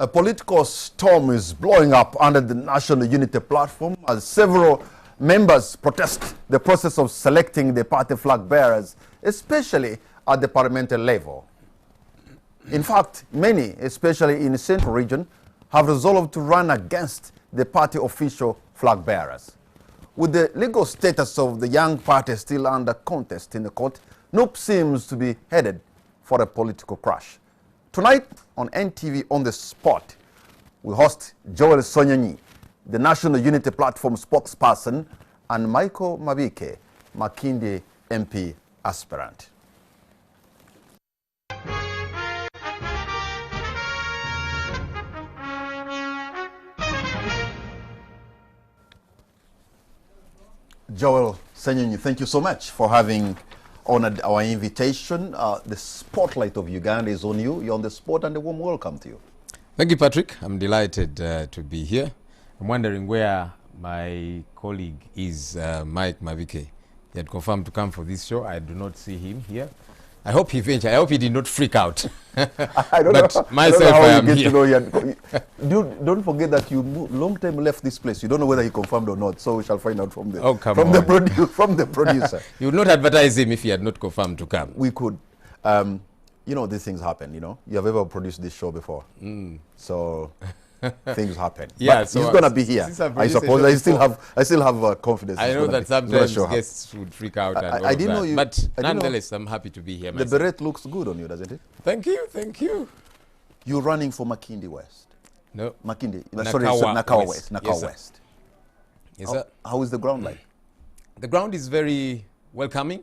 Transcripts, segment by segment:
A political storm is blowing up under the National Unity platform as several members protest the process of selecting the party flag bearers, especially at the parliamentary level. In fact, many, especially in the central region, have resolved to run against the party official flag bearers. With the legal status of the young party still under contest in the court, NUP seems to be headed for a political crash. Tonight on NTV On The Spot, we host Joel Sonyanyi, the National Unity Platform spokesperson, and Michael Mabike, Makinde MP aspirant. Joel Sonyanyi, thank you so much for having honored our invitation. The spotlight of Uganda is on you. You're on the spot, and a warm welcome to you. Thank you, Patrick. I'm delighted to be here. I'm wondering where my colleague is, Mike Mabike. He had confirmed to come for this show. I do not see him here. I hope he ventured. I hope he did not freak out. I don't but know. myself, I am here. Don't forget that you long time left this place. You don't know whether he confirmed or not. So we shall find out from the from the producer. You would not advertise him if he had not confirmed to come. We could. You know, these things happen. You know, you have ever produced this show before, so things happen. Yeah, but so he's gonna be here. I suppose. I still have confidence. I know that sometimes guests would freak out. I didn't know you. But nonetheless, I'm happy to be here. The beret looks good on you, doesn't it? Thank you, thank you. You're running for Makinde West. No. Makinde. Nakawa West. Nakawa yes, West. Yes, sir. How is the ground like? The ground is very welcoming.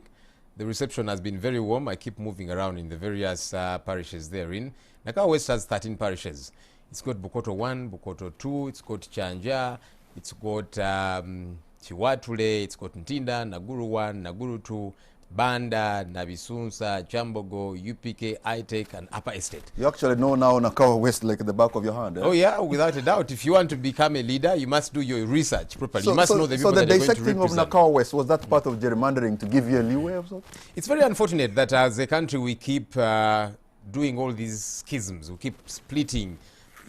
The reception has been very warm. I keep moving around in the various parishes therein. Nakawa West has 13 parishes. It's got Bukoto 1, Bukoto 2, it's got Chanja, it's got Chiwatule, it's got Ntinda, Naguru 1, Naguru 2, Banda, Nabisunsa, Chambogo, UPK, ITEC, and Upper Estate. You actually know now Nakawa West like the back of your hand. Eh? Oh yeah, without a doubt. If you want to become a leader, you must do your research properly. You must know the people that are going to represent. So the dissecting of Nakawa West, was that part of gerrymandering to give you a leeway or something? It's very unfortunate that as a country we keep doing all these schisms. We keep splitting.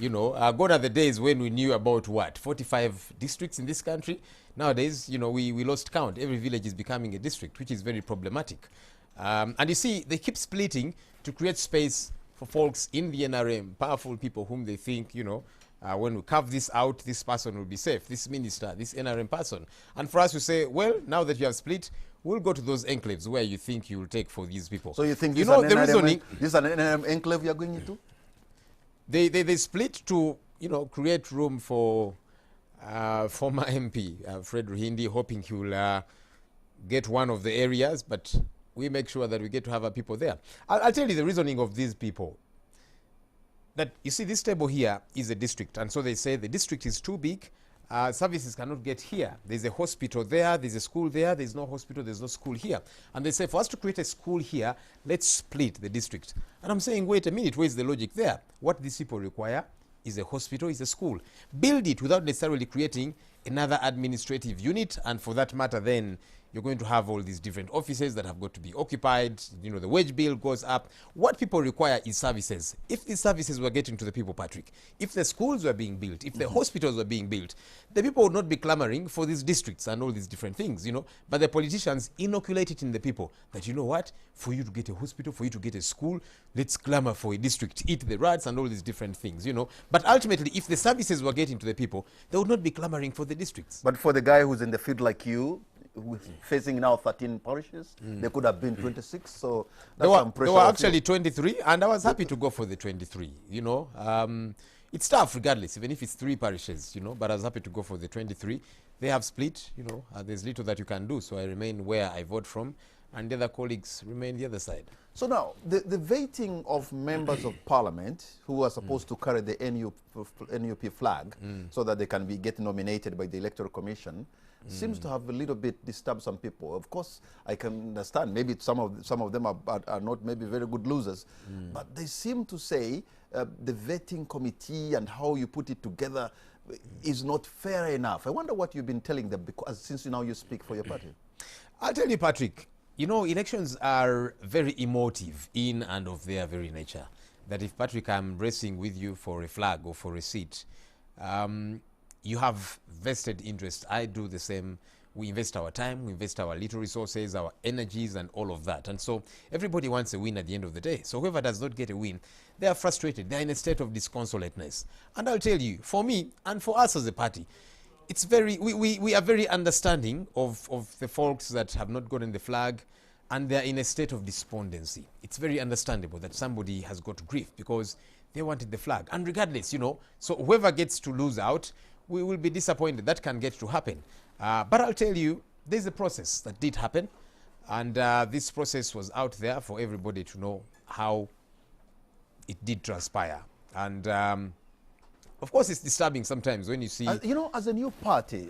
You know, gone are the days when we knew about what, 45 districts in this country. Nowadays, you know, we lost count. Every village is becoming a district, which is very problematic. And you see, they keep splitting to create space for folks in the NRM, powerful people whom they think, you know, when we carve this out, this person will be safe, this minister, this NRM person. And for us to say, well, now that you have split, we'll go to those enclaves where you think you will take for these people. So you think this is an NRM enclave you're going into? They split to, you know, create room for former MP Fred Ruhindi, hoping he will get one of the areas, but we make sure that we get to have our people there. I'll tell you the reasoning of these people. That you see, this table here is a district, and so they say the district is too big. Services cannot get here. There's a hospital there, there's a school there, there's no hospital, there's no school here. And they say, for us to create a school here, let's split the district. And I'm saying, wait a minute, where's the logic there? What these people require is a hospital, is a school. Build it without necessarily creating another administrative unit, and for that matter, then you're going to have all these different offices that have got to be occupied. You know, the wage bill goes up. What people require is services. If these services were getting to the people, Patrick, if the schools were being built, if the hospitals were being built, the people would not be clamoring for these districts and all these different things, you know. But the politicians inoculate it in the people that, you know what, for you to get a hospital, for you to get a school, let's clamor for a district, eat the rats and all these different things, you know. But ultimately, if the services were getting to the people, they would not be clamoring for the districts. But for the guy who's in the field like you, facing now 13 parishes, there could have been 26, so that's some pressure. There were actually 23, and I was happy to go for the 23, you know. It's tough regardless, even if it's 3 parishes, you know, but I was happy to go for the 23. They have split, you know, there's little that you can do, so I remain where I vote from, and the other colleagues remain the other side. So now, the vetting of members of parliament who are supposed to carry the NUP flag so that they can get nominated by the Electoral Commission seems to have a little bit disturbed some people. Of course, I can understand. Maybe some of them are not maybe very good losers, but they seem to say the vetting committee and how you put it together is not fair enough. I wonder what you've been telling them, because since now you speak for your party. I'll tell you, Patrick. You know, elections are very emotive in and of their very nature. that if, Patrick, I'm racing with you for a flag or for a seat, you have vested interest. I do the same. We invest our time, we invest our little resources, our energies, and all of that. And so everybody wants a win at the end of the day. So whoever does not get a win, they are frustrated. They're in a state of disconsolateness. And I'll tell you, for me and for us as a party, it's we are very understanding of the folks that have not gotten the flag, and they're in a state of despondency. It's very understandable that somebody has got grief because they wanted the flag. And regardless, so whoever gets to lose out, we will be disappointed. That can get to happen. But I'll tell you, there's a process that did happen. And this process was out there for everybody to know how it did transpire. And of course, it's disturbing sometimes when you see... as a new party,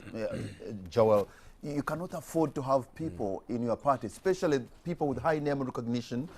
Joel, you cannot afford to have people in your party, especially people with high name recognition,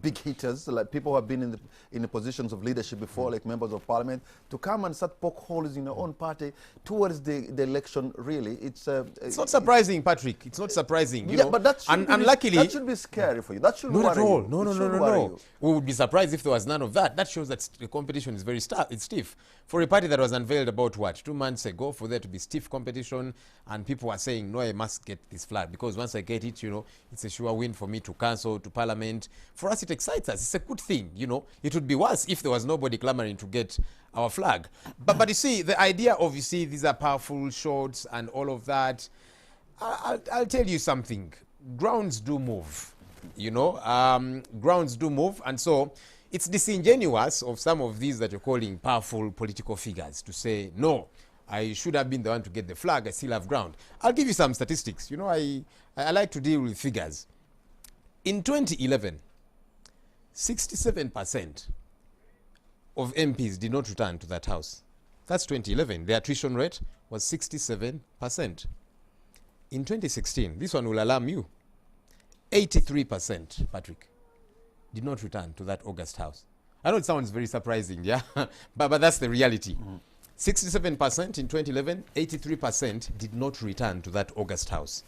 big hitters, like people who have been in the positions of leadership before, like members of parliament, to come and start poke holes in your own party towards the election. Really, it's not surprising, Patrick. It's not surprising. But that should luckily, that should be scary for you. That should not worry at all. you. No. We would be surprised if there was none of that. That shows that the competition is very stiff. For a party that was unveiled about 2 months ago, for there to be stiff competition, and people are saying, no, I must get this flag because once I get it, it's a sure win for me to cancel to parliament. For us, it excites us. It's a good thing. It would be worse if there was nobody clamoring to get our flag. But you see, the idea of, these are powerful shots and all of that, I'll tell you something. Grounds do move, grounds do move. And so it's disingenuous of some of these that you're calling powerful political figures to say, no, I should have been the one to get the flag. I still have ground. I'll give you some statistics. I like to deal with figures. In 2011, 67% of MPs did not return to that house. That's 2011. The attrition rate was 67%. In 2016, this one will alarm you, 83%, Patrick, did not return to that August house. I know it sounds very surprising, yeah? but that's the reality. 67% in 2011, 83% did not return to that August house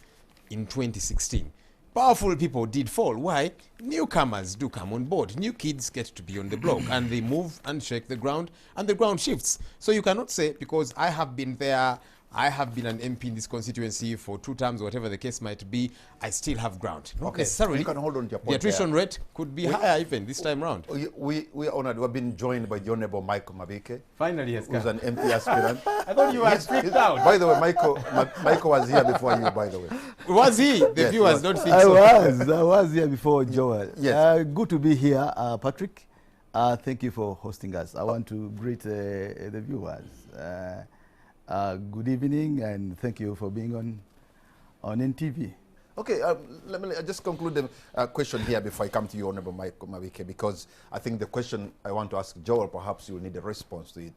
in 2016. Powerful people did fall. Why? Newcomers do come on board. New kids get to be on the block and they move and shake the ground and the ground shifts. So you cannot say, because I have been there, I have been an MP in this constituency for 2 terms, whatever the case might be, I still have ground. Not necessarily. You can hold on to your point. The attrition rate could be higher even this time round. We are honored. We've been joined by the Honorable Michael Mabike. Finally has come. Who's an MP aspirant. I thought you were freaked out. By the way, Michael was here before you, by the way. Was he? The viewers don't think I so. was here before Joel. Yes. Good to be here, Patrick. Thank you for hosting us. I want to greet the viewers. Good evening, and thank you for being on NTV. Okay, let me just conclude the question here before I come to you, Honorable Michael Mabike, because I think the question I want to ask Joel, perhaps you will need a response to it.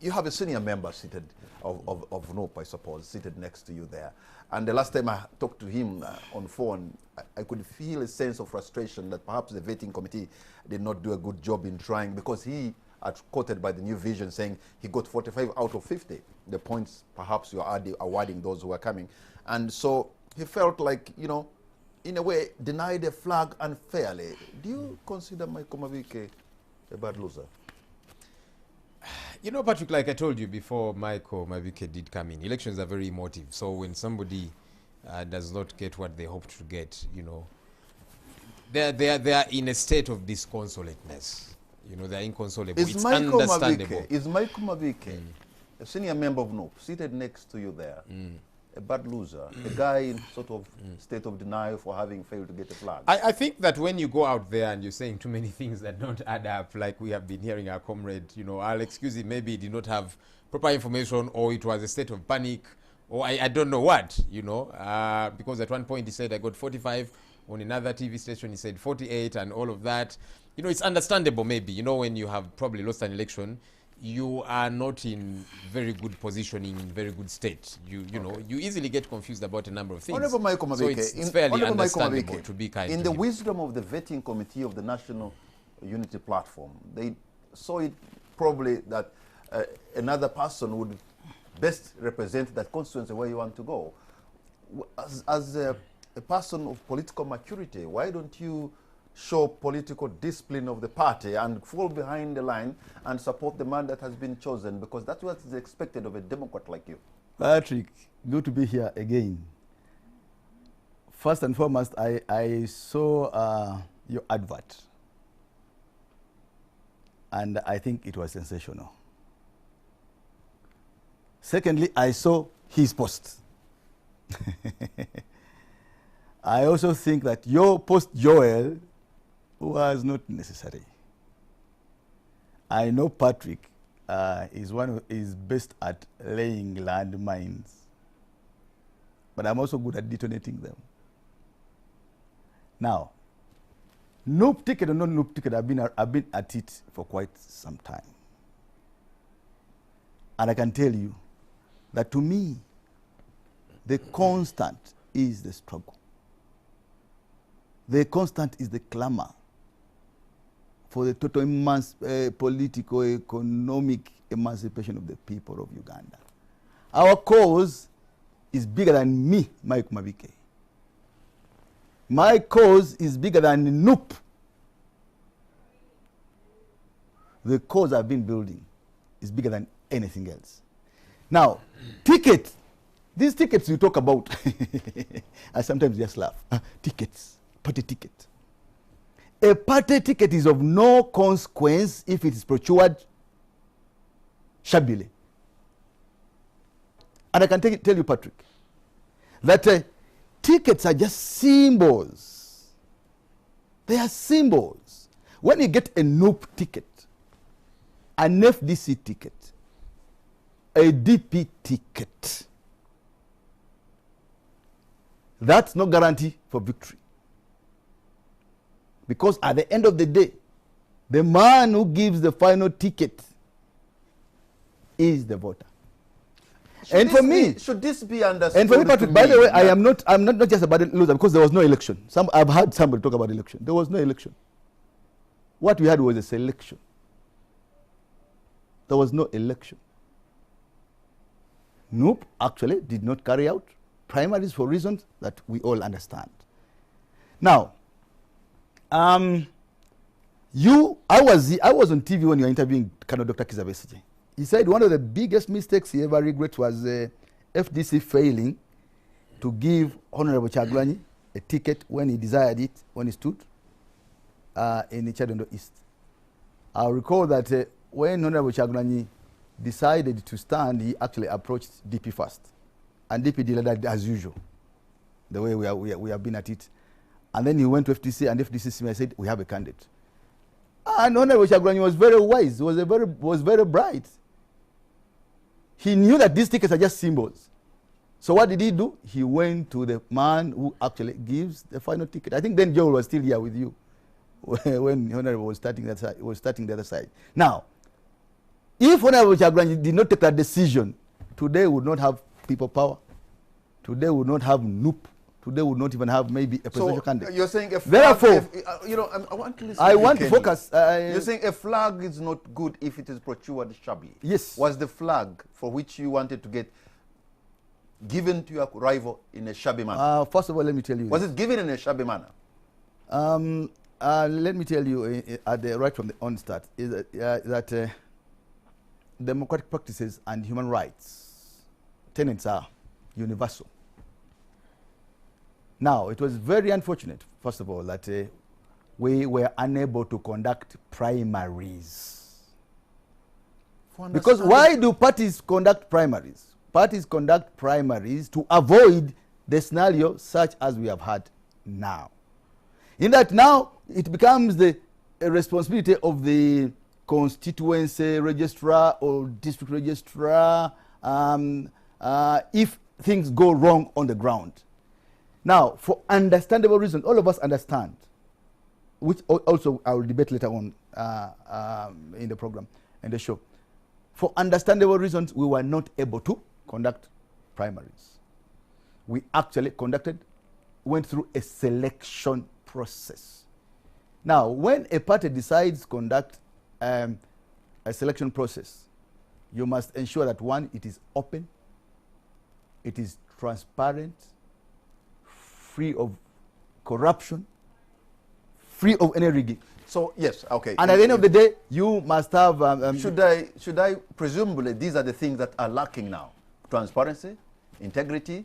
You have a senior member seated of NUP, I suppose, seated next to you there. And the last time I talked to him on phone, I could feel a sense of frustration that perhaps the vetting committee did not do a good job in trying, because he quoted by the New Vision saying he got 45 out of 50. The points perhaps you are awarding those who are coming. And so he felt like, in a way, denied a flag unfairly. Do you consider Michael Mabike a bad loser? Patrick, like I told you before Michael Mabike did come in, elections are very emotive. So when somebody does not get what they hoped to get, they are in a state of disconsolateness. They're inconsolable. It's understandable. Is Michael Mabike, a senior member of NUP, seated next to you there, a bad loser, a guy in sort of state of denial for having failed to get a flag? I think that when you go out there and you're saying too many things that don't add up, like we have been hearing our comrade, I'll excuse him, maybe he did not have proper information, or it was a state of panic, or I don't know what, because at one point he said I got 45, on another TV station he said 48 and all of that. It's understandable maybe, when you have probably lost an election, you are not in very good positioning, in very good state. You easily get confused about a number of things. Honorable Michael Mabike, so it's fairly understandable to be kind. In the wisdom of the vetting committee of the National Unity Platform, they saw it probably that another person would best represent that constituency where you want to go. As a person of political maturity, why don't you show political discipline of the party and fall behind the line and support the man that has been chosen, because that's what is expected of a Democrat like you. Patrick, good to be here again. First and foremost, I saw your advert, and I think it was sensational. Secondly, I saw his post. I also think that your post, Joel, was not necessary. I know Patrick is best at laying landmines, but I'm also good at detonating them. Now, NUP ticket or non-NUP ticket, I've been at it for quite some time. And I can tell you that to me, the constant is the struggle. The constant is the clamor for the total political, economic emancipation of the people of Uganda. Our cause is bigger than me, Mike Mabike. My cause is bigger than NUP. The cause I've been building is bigger than anything else. Now, tickets. These tickets you talk about, I sometimes just laugh. Tickets, party ticket. A party ticket is of no consequence if it is procured shabbily. And I can tell you, Patrick, that tickets are just symbols. They are symbols. When you get a NUP ticket, an FDC ticket, a DP ticket, that's no guarantee for victory. Because at the end of the day, the man who gives the final ticket is the voter. And for me, should this be understood? And for me, Patrick, by the way, I'm not just about the loser, because there was no election. I've heard somebody talk about election. There was no election. What we had was a selection. There was no election. NUP actually did not carry out primaries for reasons that we all understand. Now, I was on TV when you were interviewing Colonel Dr. Kizza Besigye. He said one of the biggest mistakes he ever regrets was FDC failing to give Honorable Kyagulanyi a ticket when he desired it, when he stood in the Chadondo East. I recall that when Honorable Kyagulanyi decided to stand, he actually approached DP first. And DP did that as usual, the way we have been at it. And then he went to FDC, and FDC said, we have a candidate. And Honorable Kyagulanyi was very wise, was very bright. He knew that these tickets are just symbols. So what did he do? He went to the man who actually gives the final ticket. I think then Joel was still here with you when Honorable was starting the other side. Now, if Honorable Kyagulanyi did not take that decision, today we would not have people power. Today we would not have NUP. Today we would not even have maybe a presidential candidate. You're saying a flag, therefore, I want to listen. I want to focus. You're saying a flag is not good if it is procured shabbily. Yes. Was the flag for which you wanted to get given to your rival in a shabby manner? First of all, let me tell you. Was it given in a shabby manner? Let me tell you right from the onstart is that democratic practices and human rights tenets are universal. Now, it was very unfortunate, first of all, that we were unable to conduct primaries. Because why do parties conduct primaries? Parties conduct primaries to avoid the scenario such as we have had now. In that now, it becomes the responsibility of the constituency registrar or district registrar if things go wrong on the ground. Now, for understandable reasons, all of us understand, which also I will debate later on in the program and the show. For understandable reasons, we were not able to conduct primaries. We actually went through a selection process. Now, when a party decides to conduct a selection process, you must ensure that one, it is open, it is transparent, free of corruption, free of any rigging. So yes, okay. And at the end of the day, you must have. Should I presumably these are the things that are lacking now? Transparency, integrity,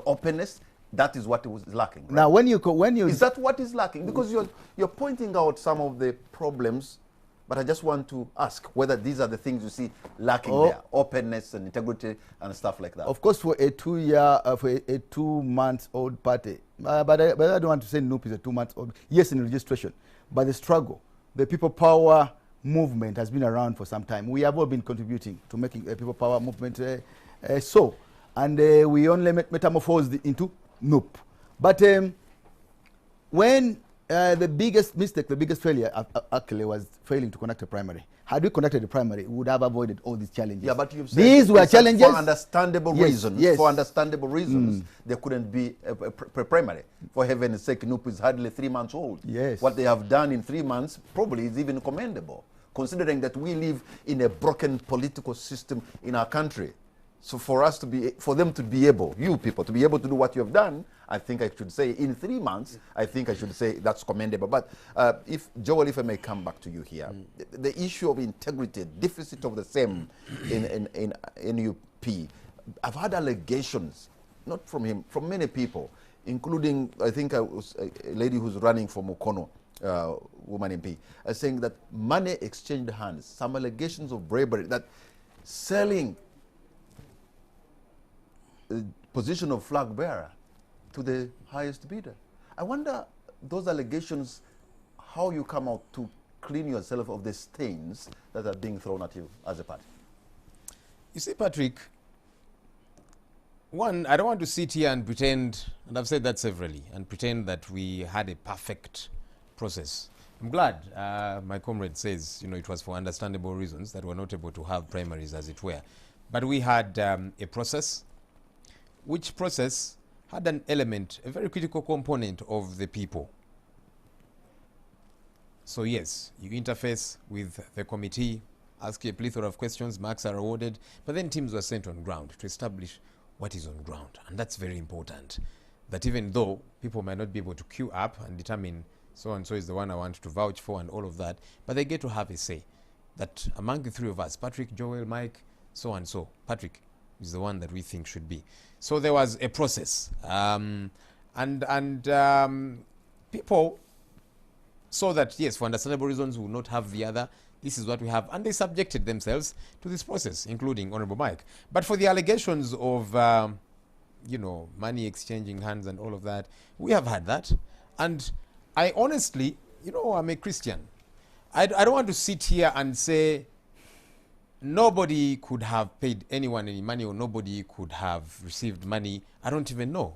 openness. That is what was lacking. Right? Now, when you is that what is lacking? Because you're pointing out some of the problems, but I just want to ask whether these are the things you see lacking there: openness and integrity and stuff like that. Of course, for a 2-month-old party, but I don't want to say NUP is a 2-month-old. Yes, in registration, but the struggle, the people power movement has been around for some time. We have all been contributing to making a people power movement and we only metamorphosed into NUP. But when the biggest mistake, the biggest failure actually was failing to conduct a primary. Had we conducted a primary, we would have avoided all these challenges. Yeah, but you've said these were challenges. For understandable reasons. Yes. For understandable reasons, there couldn't be a primary. For heaven's sake, NUP is hardly 3 months old. Yes. What they have done in 3 months probably is even commendable, considering that we live in a broken political system in our country. So for them to be able, you people, to be able to do what you have done, I think I should say in 3 months, I think I should say that's commendable. But if I may come back to you here, the issue of integrity, deficit of the same in NUP, I've had allegations, not from him, from many people, including, I think a lady who's running for Mukono, woman MP, saying that money exchanged hands, some allegations of bribery, that selling position of flag bearer to the highest bidder. I wonder those allegations, how you come out to clean yourself of the stains that are being thrown at you as a party. You see, Patrick, one, I don't want to sit here and pretend, and I've said that severally, and pretend that we had a perfect process. I'm glad my comrade says, it was for understandable reasons that we're not able to have primaries, as it were. But we had a process, which process had an element, a very critical component of the people. So yes, you interface with the committee, ask a plethora of questions, marks are awarded, but then teams were sent on ground to establish what is on ground. And that's very important, that even though people might not be able to queue up and determine so-and-so is the one I want to vouch for and all of that, but they get to have a say. That among the three of us, Patrick, Joel, Mike, so-and-so, Patrick is the one that we think should be. So there was a process. People saw that, yes, for understandable reasons, we will not have the other. This is what we have. And they subjected themselves to this process, including Honorable Mike. But for the allegations of, money exchanging hands and all of that, we have had that. And I honestly, I'm a Christian. I don't want to sit here and say nobody could have paid anyone any money or nobody could have received money. I don't even know.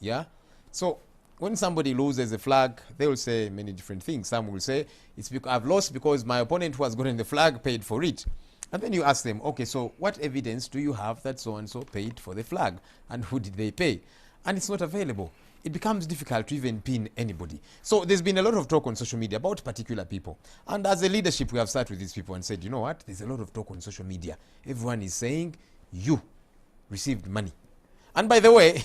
Yeah? So when somebody loses a flag, they will say many different things. Some will say, it's because I've lost because my opponent who has gotten the flag paid for it. And then you ask them, okay, so what evidence do you have that so-and-so paid for the flag? And who did they pay? And it's not available. It becomes difficult to even pin anybody. So there's been a lot of talk on social media about particular people. And as a leadership, we have sat with these people and said, you know what? There's a lot of talk on social media. Everyone is saying, you received money. And by the way,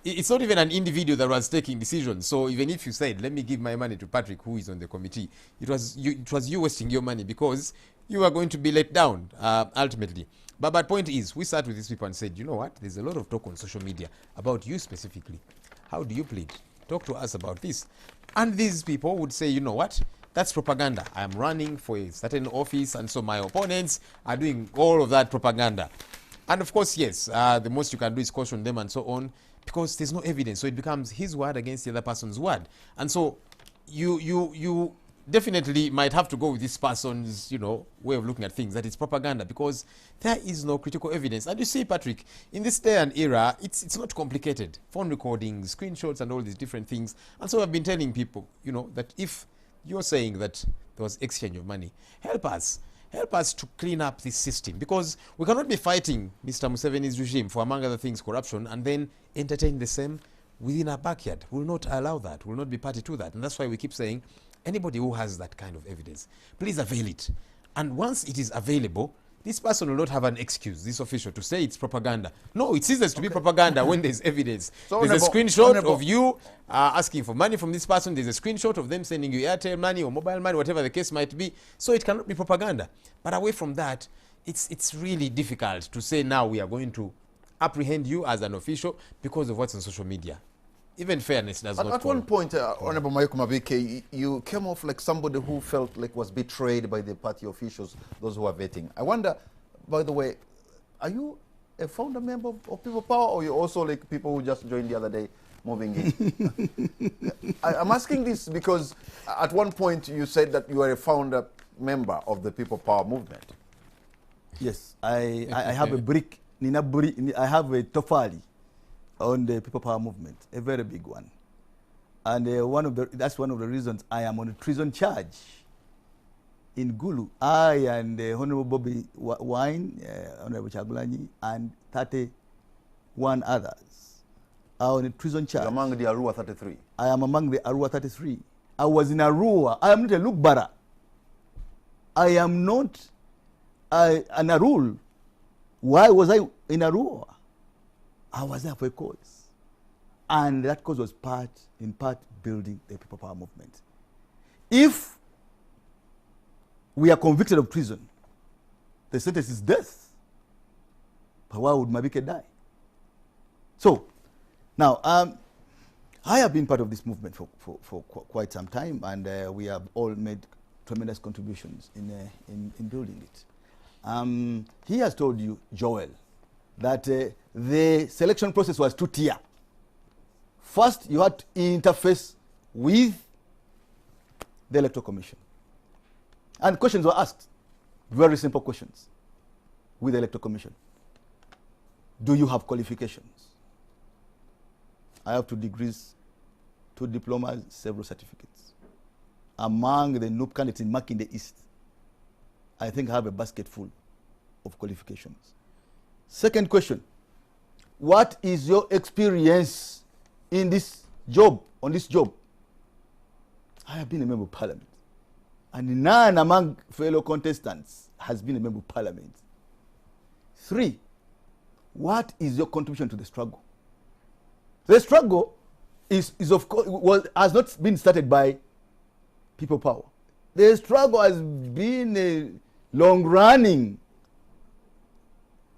it's not even an individual that was taking decisions. So even if you said, let me give my money to Patrick, who is on the committee, it was you wasting your money because you are going to be let down ultimately. But my point is, we sat with these people and said, you know what? There's a lot of talk on social media about you specifically. How do you plead? Talk to us about this. And these people would say, you know what? That's propaganda. I'm running for a certain office, and so my opponents are doing all of that propaganda. And of course, yes, the most you can do is caution them and so on, because there's no evidence. So it becomes his word against the other person's word. And so you definitely might have to go with this person's, way of looking at things, that it's propaganda, because there is no critical evidence. And you see, Patrick, in this day and era, it's not complicated. Phone recordings, screenshots, and all these different things. And so I've been telling people, that if you're saying that there was exchange of money, help us to clean up this system, because we cannot be fighting Mr. Museveni's regime for, among other things, corruption, and then entertain the same within our backyard. We will not allow that. We will not be party to that. And that's why we keep saying, anybody who has that kind of evidence, please avail it. And once it is available, this person will not have an excuse, this official, to say it's propaganda. No, it ceases to be propaganda when there's evidence. So there's a screenshot of you asking for money from this person. There's a screenshot of them sending you Airtel money or mobile money, whatever the case might be. So it cannot be propaganda. But away from that, it's really difficult to say now we are going to apprehend you as an official because of what's on social media. Even fairness does not. At one point, Honorable Mayoko Mabike, you came off like somebody who felt like was betrayed by the party officials, those who are vetting. I wonder, by the way, are you a founder member of People Power, or you also like people who just joined the other day moving in? I'm asking this because at one point you said that you are a founder member of the People Power movement. Yes, I have a brick. I have a tofali on the People Power movement, a very big one. And that's one of the reasons I am on a treason charge in Gulu. I and Honorable Bobby Wine, Honorable Chagulanyi, and 31 others are on a treason charge. You're among the Arua 33. I am among the Arua 33. I was in Arua. I am not a Lukbara. I am not an Arul. Why was I in Arua? I was there for a cause. And that cause was in part, building the People Power movement. If we are convicted of treason, the sentence is death. But why would Mabike die? So, now, I have been part of this movement for quite some time, and we have all made tremendous contributions in building it. He has told you, Joel, that the selection process was two-tier. First, you had to interface with the Electoral Commission. And questions were asked, very simple questions, with the Electoral Commission. Do you have qualifications? I have 2 degrees, 2 diplomas, several certificates. Among the NUP candidates in Makinde East, I think I have a basket full of qualifications. Second question, what is your experience in this job, on this job? I have been a member of parliament, and none among fellow contestants has been a member of parliament. 3, what is your contribution to the struggle? The struggle is of course, has not been started by People Power. The struggle has been long-running.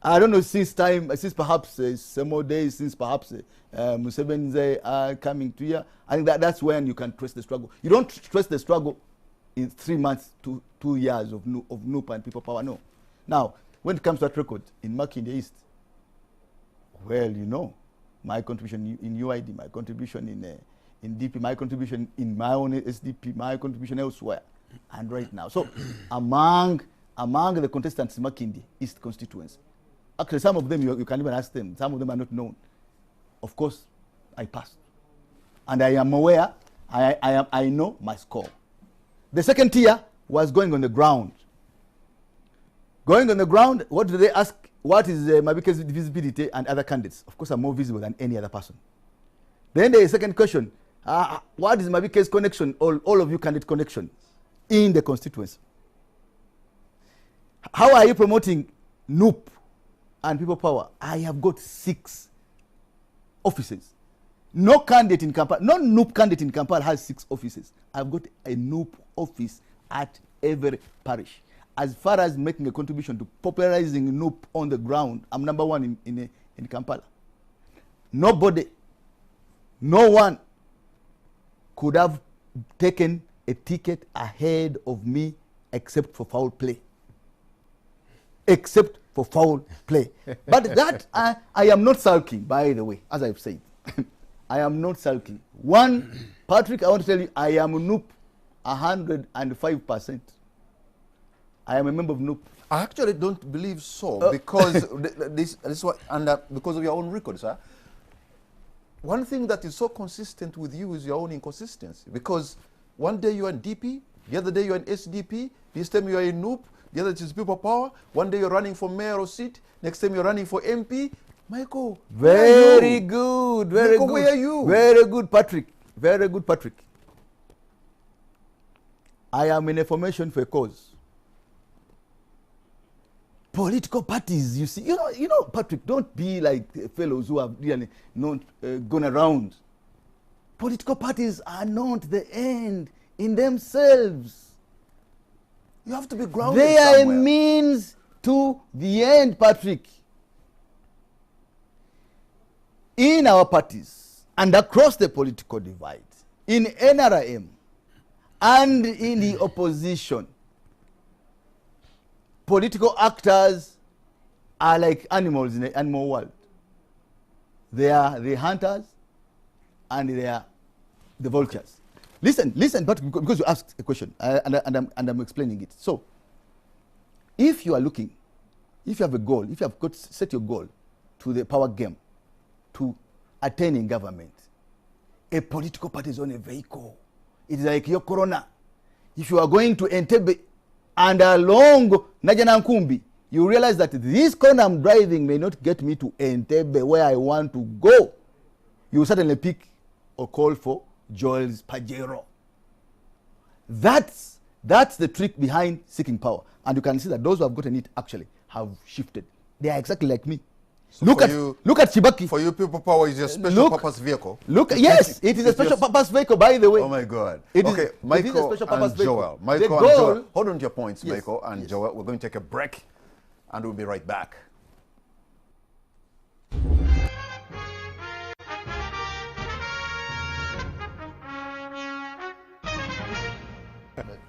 I don't know, since perhaps some more days, since perhaps Museveni's coming to here. I think that's when you can trace the struggle. You don't trace the struggle in 3 months to 2 years of NUP and People Power, no. Now, when it comes to that record in Makinde East, well, you know, my contribution in UID, my contribution in DP, my contribution in my own SDP, my contribution elsewhere, and right now. So, among the contestants in Makinde East constituency, actually, some of them, you can even ask them. Some of them are not known. Of course, I passed. And I am aware, I know my score. The second tier was going on the ground. Going on the ground, what do they ask? What is Mabike's visibility and other candidates? Of course, I'm more visible than any other person. Then the second question, what is Mabike's connection, all of you candidate connection in the constituency? How are you promoting NUP and People Power? I have got 6 offices. No candidate in Kampala, no NUP candidate in Kampala has 6 offices. I've got a NUP office at every parish. As far as making a contribution to popularizing NUP on the ground, I'm number 1 in Kampala. Nobody, no one could have taken a ticket ahead of me except for foul play. Except for foul play. But that, I am not sulking, by the way, as I've said. I am not sulking. One, Patrick, I want to tell you, I am NUP 105%. I am a member of NUP. I actually don't believe so, because this is what, and because of your own record, sir. One thing that is so consistent with you is your own inconsistency. Because one day you are in DP, the other day you are in SDP, this time you are in NUP, the other is People Power. One day you're running for mayoral seat, next time you're running for MP. Michael, very good, very Michael, good. Where are you? Very good, Patrick. Very good, Patrick. I am in a formation for a cause. political parties, you see, you know, Patrick, don't be like fellows who have really not gone around. Political parties are not the end in themselves. You have to be grounded They are somewhere. a means to the end, Patrick. In our parties and across the political divide, in NRM and in the opposition, political actors are like animals in the animal world. They are the hunters and they are the vultures. Listen, but because you asked a question and I'm explaining it. So, if you are looking, if you have a goal, if you have got set your goal to the power game, to attaining government, a political party is on a vehicle. It is like your corona. If you are going to Entebbe and along Najanankumbi, you realize that this corner I'm driving may not get me to Entebbe where I want to go. You suddenly pick or call for Joel's Pajero. That's the trick behind seeking power. And you can see that those who have gotten it actually have shifted. They are exactly like me. So look at Chibaki. For you, people power is a special purpose vehicle. Yes, it is a special purpose vehicle, by the way. Oh my God. Okay, Michael it is a special purpose and vehicle. Joel. Michael The and goal- Joel. Hold on to your points, Yes, Michael and yes. Joel. We're going to take a break and we'll be right back.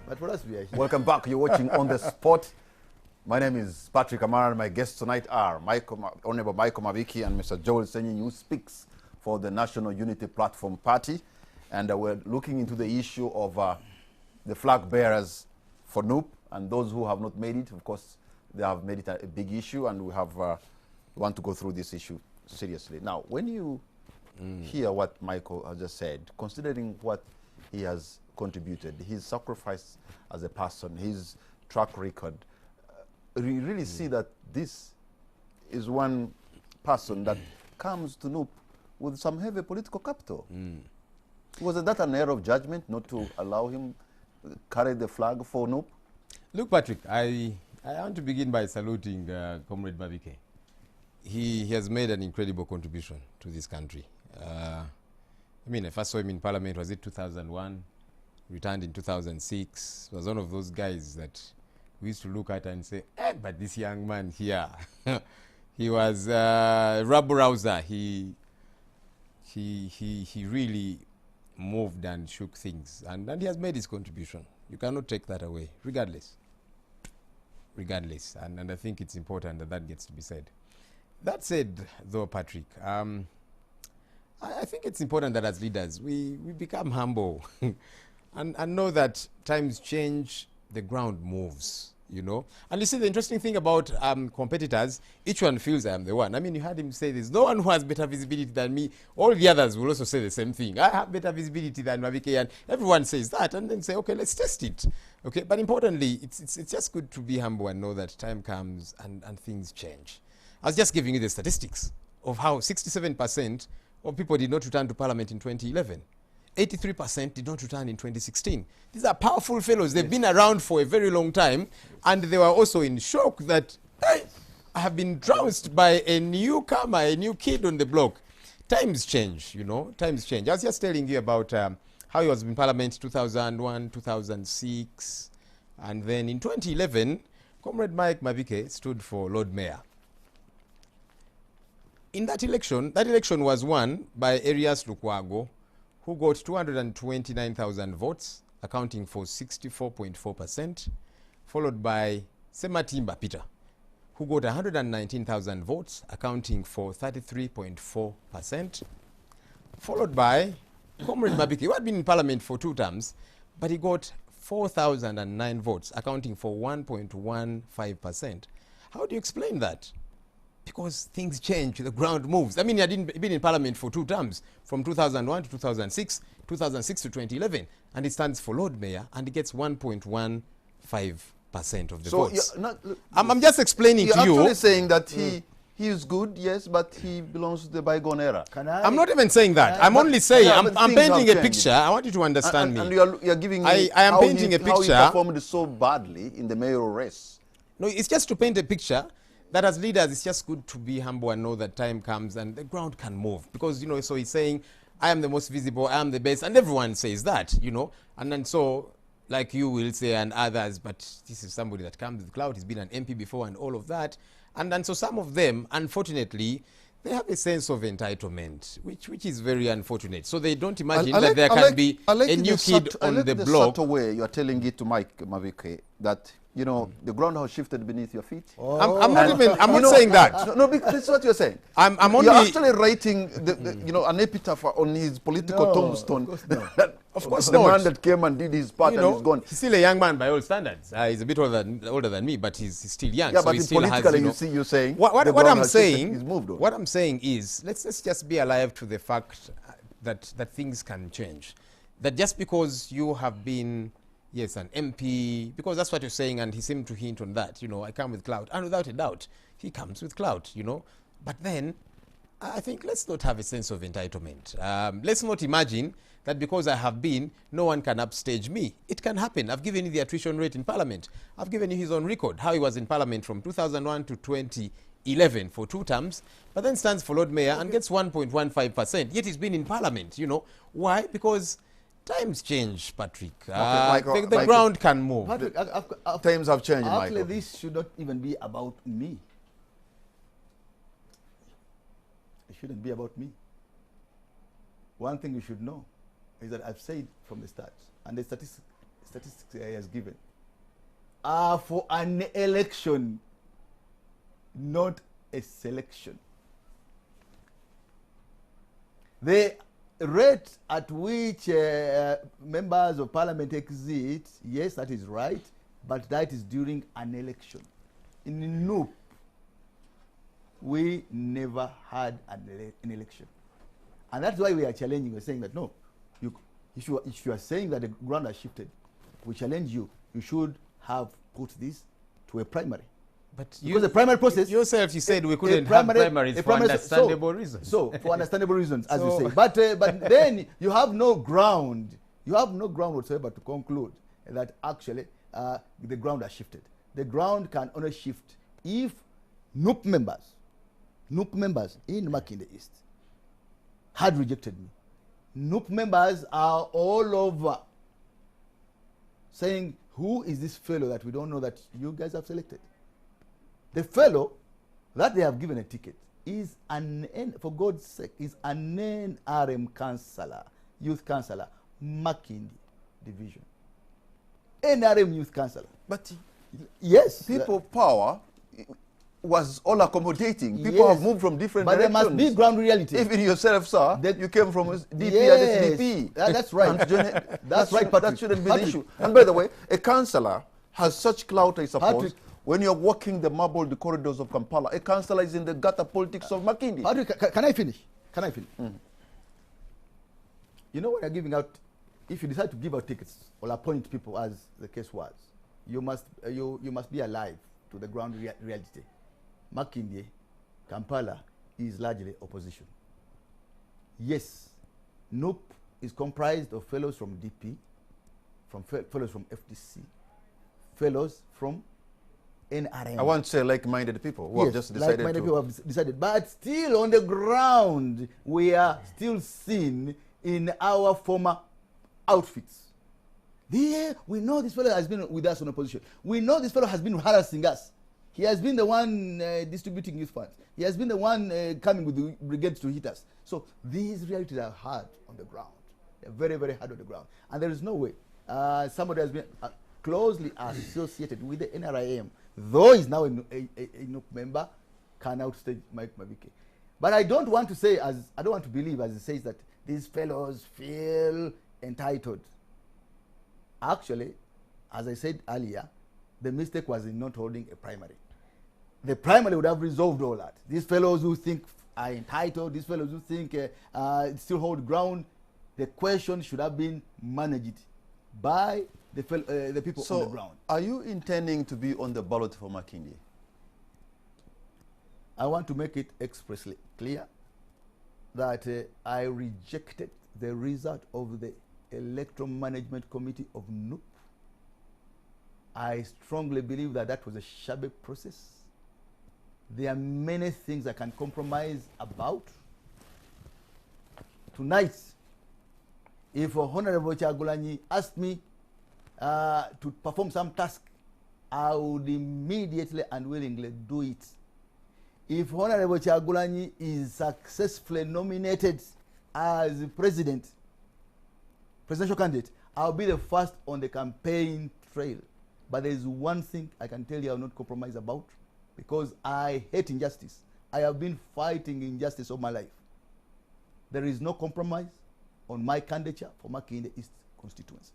But for us, we are here. Welcome back. You're watching On the Spot. My name is Patrick Amara and my guests tonight are Honorable Michael Maviki and Mr. Joel Senyin, who speaks for the National Unity Platform Party. And we're looking into the issue of the flag bearers for NUP and those who have not made it. Of course, they have made it a big issue, and we have want to go through this issue seriously. Now, when you hear what Michael has just said, considering what he has contributed, his sacrifice as a person, his track record, you really see that this is one person that comes to NUP with some heavy political capital. Was that an error of judgment not to allow him carry the flag for NUP? Look, Patrick, I want to begin by saluting Comrade Mavike. He has made an incredible contribution to this country. I mean, I first saw him in Parliament, was it 2001? Returned in 2006. Was one of those guys that we used to look at and say, but this young man here, he was rabble rouser. He really moved and shook things, and he has made his contribution. You cannot take that away, regardless. And I think it's important that gets to be said. That said, though, Patrick, I think it's important that as leaders we become humble and know that times change, the ground moves, you know. And you see, the interesting thing about competitors, each one feels I am the one. I mean, you heard him say there's no one who has better visibility than me. All the others will also say the same thing. I have better visibility than Mavike, and everyone says that, and then say, okay, let's test it. Okay, but importantly, it's just good to be humble and know that time comes and things change. I was just giving you the statistics of how 67% of people did not return to Parliament in 2011. 83% did not return in 2016. These are powerful fellows. They've been around for a very long time, and they were also in shock that, hey, I have been trounced by a newcomer, a new kid on the block. Times change, you know, times change. I was just telling you about how he was in Parliament 2001, 2006, and then in 2011, Comrade Mike Mavike stood for Lord Mayor. In that election was won by Arias Lukwago, who got 229,000 votes, accounting for 64.4%, followed by Sematimba Peter, who got 119,000 votes, accounting for 33.4%, followed by Comrade Mabiki, who had been in Parliament for 2 terms, but he got 4,009 votes, accounting for 1.15%. How do you explain that? Because things change, the ground moves. I mean, he had been in Parliament for 2 terms, from 2001 to 2006, 2006 to 2011, and he stands for Lord Mayor, and he gets 1.15% of the votes. I'm just explaining to you. You're actually saying that he is good, yes, but he belongs to the bygone era. I'm not even saying that. I'm only saying, I'm painting a picture. I want you to understand me. And you're giving me I am painting a picture. How he performed so badly in the mayoral race. No, it's just to paint a picture that as leaders, it's just good to be humble and know that time comes and the ground can move. Because, you know, so he's saying, I am the most visible, I am the best, and everyone says that, you know. And then so, like you will say and others, but this is somebody that comes with clout, he's been an MP before and all of that. And so some of them, unfortunately, they have a sense of entitlement, which is very unfortunate. So they don't imagine that there can be a new kid on the block. Subtle way you are telling it to Mike Mavike that, you know, the ground has shifted beneath your feet. I'm not saying that. No, because that's what you're saying. I'm only... You're actually writing, you know, an epitaph on his political tombstone. Of course the not. man that came and did his part, You and know, he's gone. he's still a young man by all standards. He's a bit older than me, but he's still young. Yeah, so but he still has, politically, you know, you see, you're saying what the I'm ground has shifted, saying. he's moved on. What I'm saying is, let's just be alive to the fact that things can change. That just because you have been, yes, an MP, because that's what you're saying, and he seemed to hint on that. You know, I come with clout, and without a doubt, he comes with clout. You know, but then I think let's not have a sense of entitlement. Let's not imagine that because I have been, no one can upstage me. It can happen. I've given you the attrition rate in Parliament. I've given you his own record, how he was in Parliament from 2001 to 2011 for 2 terms, but then stands for Lord Mayor and gets 1.15%. Yet he's been in Parliament, you know. Why? Because times change, Patrick. The ground can move. Patrick, Times have changed, actually, Michael. this should not even be about me. It shouldn't be about me. One thing you should know is that I've said from the start, and the statistics he has given, are for an election, not a selection. The rate at which members of parliament exit, yes, that is right, but that is during an election. In NUP, we never had an election. And that's why we are challenging. We're saying that, no, if you are saying that the ground has shifted, we challenge you. You should have put this to a primary. But because the primary process... Yourself, you said we couldn't have primaries for understandable reasons. So, for understandable reasons, as you say. But then you have no ground. You have no ground whatsoever to conclude that actually the ground has shifted. The ground can only shift if NUP members in Makinde East had rejected me. NUP members are all over saying, who is this fellow that we don't know that you guys have selected? The fellow that they have given a ticket is for God's sake, is an NRM councillor, youth councillor, Makindi division. NRM youth councillor. But yes, people power was all accommodating. People have moved from different directions. But there must be ground reality. Even yourself, sir, you came from DP yes, and SDP. That's right. That's right, Patrick. That shouldn't be the issue. And by the way, a councillor has such clout, I suppose. Patrick, when you're walking the marbled corridors of Kampala, a councillor is in the gutter politics of Makindi. Patrick, can I finish? Can I finish? You know, when you're giving out, if you decide to give out tickets or appoint people, as the case was, you must be alive to the ground reality. Makindi, Kampala is largely opposition. Yes, NUP is comprised of fellows from DP, fellows from FDC, fellows from NRM. I won't say like-minded people who have just decided like-minded people have decided. But still on the ground, we are still seen in our former outfits. We know this fellow has been with us on opposition. We know this fellow has been harassing us. He has been the one distributing youth funds. He has been the one coming with the brigades to hit us. So these realities are hard on the ground. They're very, very hard on the ground. And there is no way somebody has been closely associated with the NRIM, though he's now a NUP member, can outstage Mike Mavike. But I don't want to say, I don't want to believe, as he says, that these fellows feel entitled. Actually, as I said earlier, the mistake was in not holding a primary. The primary would have resolved all that. These fellows who think are entitled, these fellows who think still hold ground, the question should have been managed by the people on the ground. Are you intending to be on the ballot for Makindi? I want to make it expressly clear that I rejected the result of the Electoral Management Committee of NUP. I strongly believe that that was a shabby process. There are many things I can compromise about. Tonight, if Honorable Chagulanyi asked me to perform some task, I would immediately and willingly do it. If Honorable Chagulanyi is successfully nominated as presidential candidate, I'll be the first on the campaign trail. But there is one thing I can tell you I will not compromise about, because I hate injustice. I have been fighting injustice all my life. There is no compromise on my candidature for Makinde East constituency.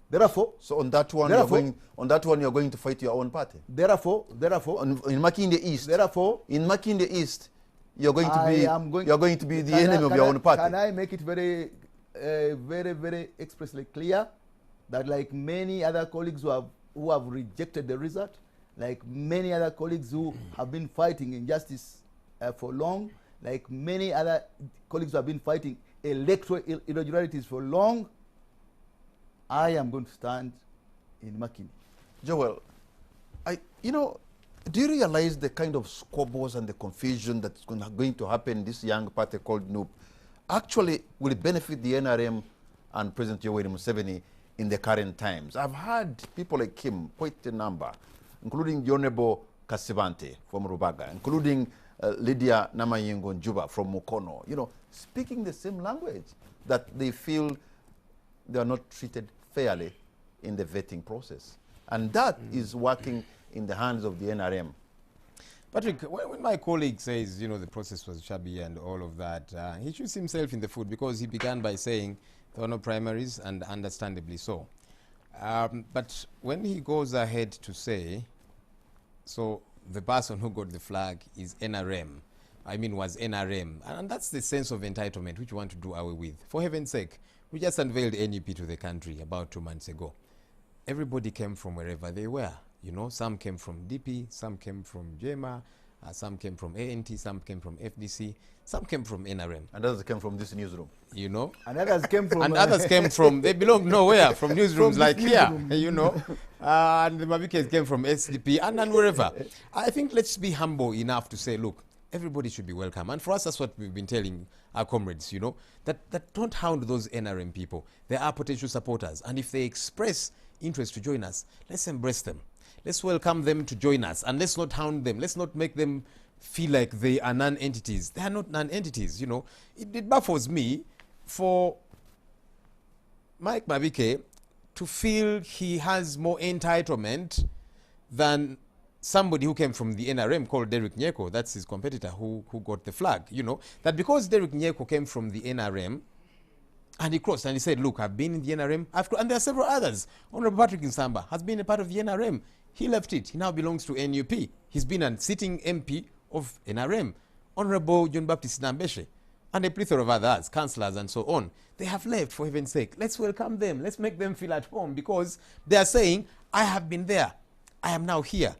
Therefore, so on that one, you're going to fight your own party. Therefore, in Makinde East. Therefore, in Makinde East, you're going to be the enemy of your own party. Can I make it very, very expressly clear that, like many other colleagues who have rejected the result, like many other colleagues who have been fighting injustice for long, like many other colleagues who have been fighting electoral irregularities for long, I am going to stand in Makinde. Joel, do you realize the kind of squabbles and the confusion that's going to happen in this young party called NUP actually will benefit the NRM and President Yoweri Museveni in the current times? I've heard people like him, quite a number, including the Honorable Kasibante from Rubaga, including Lydia Namayingo Njuba from Mukono, speaking the same language, that they feel they are not treated fairly in the vetting process. And that is working in the hands of the NRM. Patrick, when my colleague says, the process was shabby and all of that, he shoots himself in the foot, because he began by saying there were no primaries, and understandably so. But when he goes ahead to say, so the person who got the flag is NRM, was NRM. And that's the sense of entitlement which we want to do away with. For heaven's sake, we just unveiled NUP to the country about 2 months ago. Everybody came from wherever they were. Some came from DP, some came from JEMA, some came from ANT, some came from FDC, some came from NRM. And others came from this newsroom. And others came from... And others came from... They belong nowhere, from newsrooms like here, and the Mabikes came from SDP and wherever. I think let's be humble enough to say, look, everybody should be welcome. And for us, that's what we've been telling our comrades, that don't hound those NRM people. They are potential supporters. And if they express interest to join us, let's embrace them. Let's welcome them to join us, and let's not hound them. Let's not make them feel like they are non-entities. They are not non-entities, It baffles me for Mike Mabike to feel he has more entitlement than somebody who came from the NRM called Derek Nyeko. That's his competitor who got the flag, That because Derek Nyeko came from the NRM, and he crossed and he said, look, I've been in the NRM, and there are several others. Honorable Patrick Nsamba has been a part of the NRM. He left it. He now belongs to NUP. He's been a sitting MP of NRM. Honorable John Baptist Nambeshe and a plethora of others, councillors and so on. They have left, for heaven's sake. Let's welcome them. Let's make them feel at home, because they are saying, I have been there. I am now here.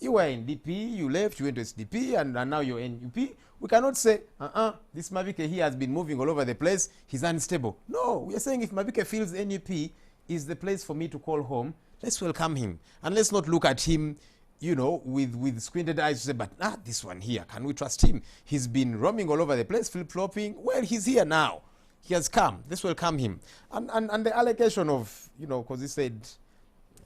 You were in DP, you left, you went to SDP, and now you're in NUP. We cannot say, this Mabike here has been moving all over the place. He's unstable. No, we are saying if Mabike feels NUP is the place for me to call home, let's welcome him. And let's not look at him, with squinted eyes to say, but this one here, can we trust him? He's been roaming all over the place, flip-flopping. Well, he's here now. He has come. Let's welcome him. And the allegation of, because he said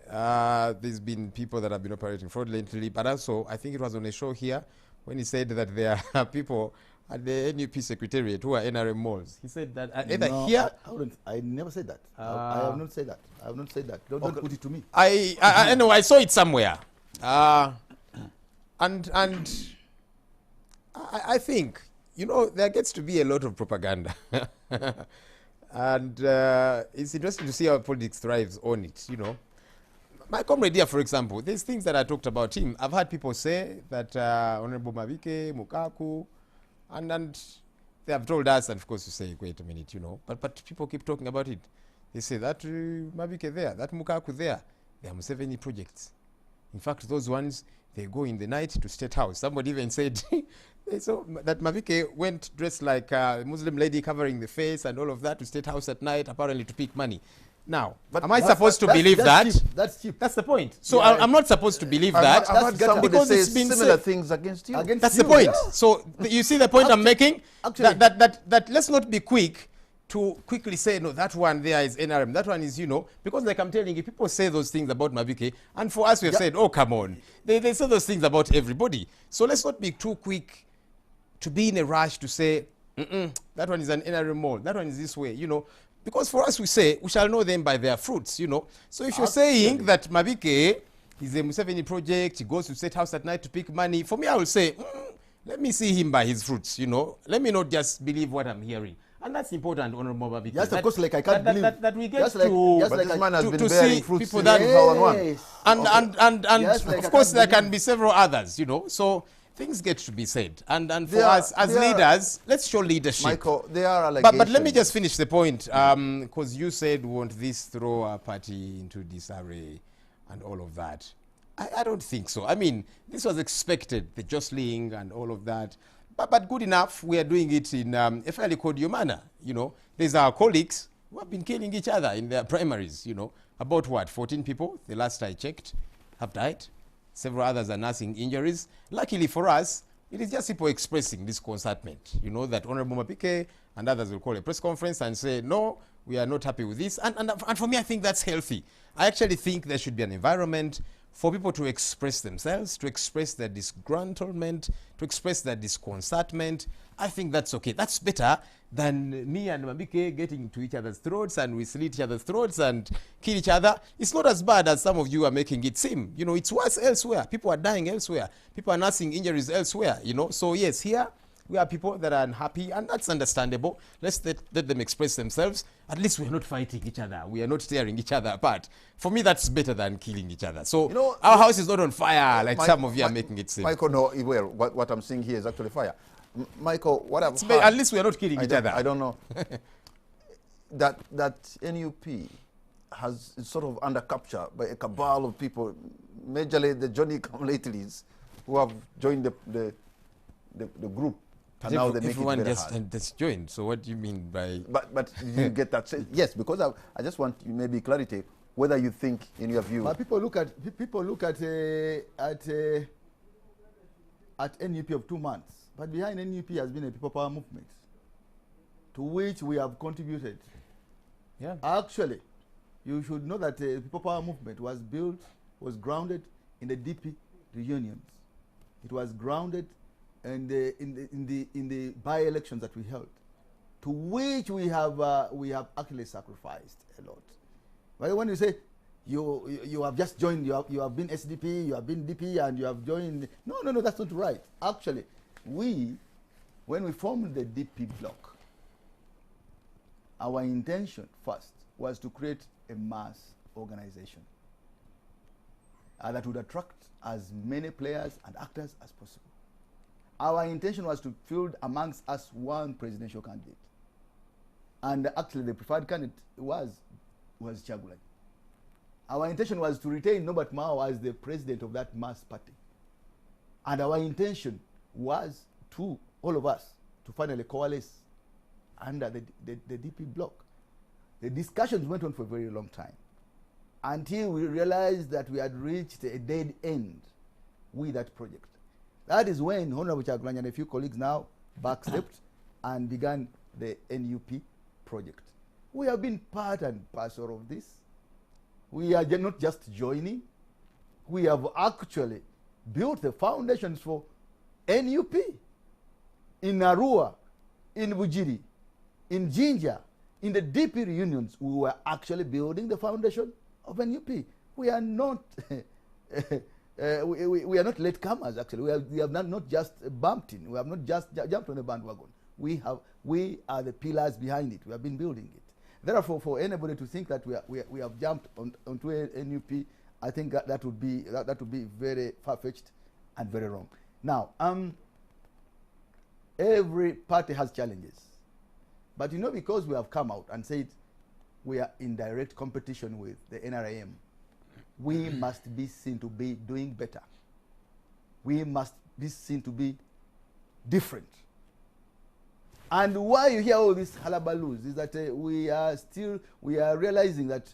there's been people that have been operating fraudulently, but also I think it was on a show here when he said that there are people at the NUP secretariat who are NRM malls. He said that either here... I never said that. I have not said that. I have not said that. Don't put it to me. I know, I saw it somewhere. And I think, there gets to be a lot of propaganda. And it's interesting to see how politics thrives on it, My comrade here, for example, there's things that I talked about him. I've had people say that Honorable Mabike, Mukaku, and they have told us, and of course you say, wait a minute, but people keep talking about it. They say that Mabike there, that Mukaku there, they are Museveni projects. In fact, those ones, they go in the night to State House. Somebody even said so that Mabike went dressed like a Muslim lady covering the face and all of that to State House at night, apparently to pick money. Now, But am I supposed to believe that? Cheap. That's cheap. That's the point. So Yeah. I'm not supposed to believe that. I've heard somebody because say it's been similar said. things against you. Against That's you, the point. yeah. So you see the point I'm making? actually- That let's not be quick to quickly say, no, that one there is NRM, that one is, because like I'm telling you, people say those things about Mabike, and for us we've said, oh, come on. They say those things about everybody. So let's not be too quick to be in a rush to say, that one is an NRM mall, that one is this way, Because for us we say, we shall know them by their fruits, So if you're saying that Mabike is a Museveni project, he goes to State House at night to pick money, for me I will say, let me see him by his fruits, Let me not just believe what I'm hearing. And that's important, Honorable Mabike. Yes, of course, like I can't believe. That we get Just like- to, just But like this I- man has to been see bearing fruits people since that- 2001. Yes. and Yes, like I of course can't there can believe. be several others, So things get to be said. And for There are- us as there are- leaders, let's show leadership. Michael, there are allegations. But let me just finish the point, because you said, won't this throw our party into disarray and all of that? I don't think so. I mean, this was expected, the jostling and all of that. But good enough, we are doing it in a fairly cordial manner, There's our colleagues who have been killing each other in their primaries, About what, 14 people, the last I checked, have died. Several others are nursing injuries. Luckily for us, it is just people expressing this discontentment. That Honorable Mabike and others will call a press conference and say, no, we are not happy with this. And for me, I think that's healthy. I actually think there should be an environment for people to express themselves, to express their disgruntlement, to express their discontentment. I think that's okay. That's better than me and Mabike getting to each other's throats and we slit each other's throats and kill each other. It's not as bad as some of you are making it seem. It's worse elsewhere. People are dying elsewhere. People are nursing injuries elsewhere, So yes, here we are people that are unhappy, and that's understandable. Let's let them express themselves. At least we're not fighting each other. We are not tearing each other apart. For me, that's better than killing each other. So our house is not on fire like some of you are making it seem. Michael, no, well, what I'm seeing here is actually fire. Michael, what I've heard, At least we are not killing each other. I don't know. that NUP has is sort of under capture by a cabal of people, majorly the Johnny Come-Latelys, who have joined the group. And now they make everyone it very just hard. just joined. So what do you mean by? But you get that sense? Yes, because I just want maybe clarity whether you think, in your view, But people look at NUP of 2 months, but behind NUP has been a people power movement, to which we have contributed. Yeah. Actually, you should know that the people power movement was grounded in the DP reunions. It was grounded in the by-elections that we held, to which we have actually sacrificed a lot. But when you say you have just joined, you have been SDP, you have been DP, and you have joined, no, that's not right. Actually, when we formed the DP bloc, our intention first was to create a mass organization that would attract as many players and actors as possible. Our intention was to field amongst us one presidential candidate. And actually the preferred candidate was Chagulanyi. Our intention was to retain Norbert Mao as the president of that mass party. And our intention was to, all of us, to finally coalesce under the DP bloc. The discussions went on for a very long time, until we realized that we had reached a dead end with that project. That is when Honorable Chagulanyi and a few colleagues now backstepped and began the NUP project. We have been part and parcel of this. We are not just joining. We have actually built the foundations for NUP in Arua, in Bujiri, in Jinja, in the DP reunions. We were actually building the foundation of NUP. We are not we are not latecomers. Actually, we have not just bumped in. We have not just jumped on the bandwagon. We are the pillars behind it. We have been building it. Therefore, for anybody to think that we have jumped onto a NUP, I think that would be very far-fetched and very wrong. Now, every party has challenges, but because we have come out and said we are in direct competition with the NRM, we must be seen to be doing better. We must be seen to be different. And why you hear all these halabalus is that we are realizing that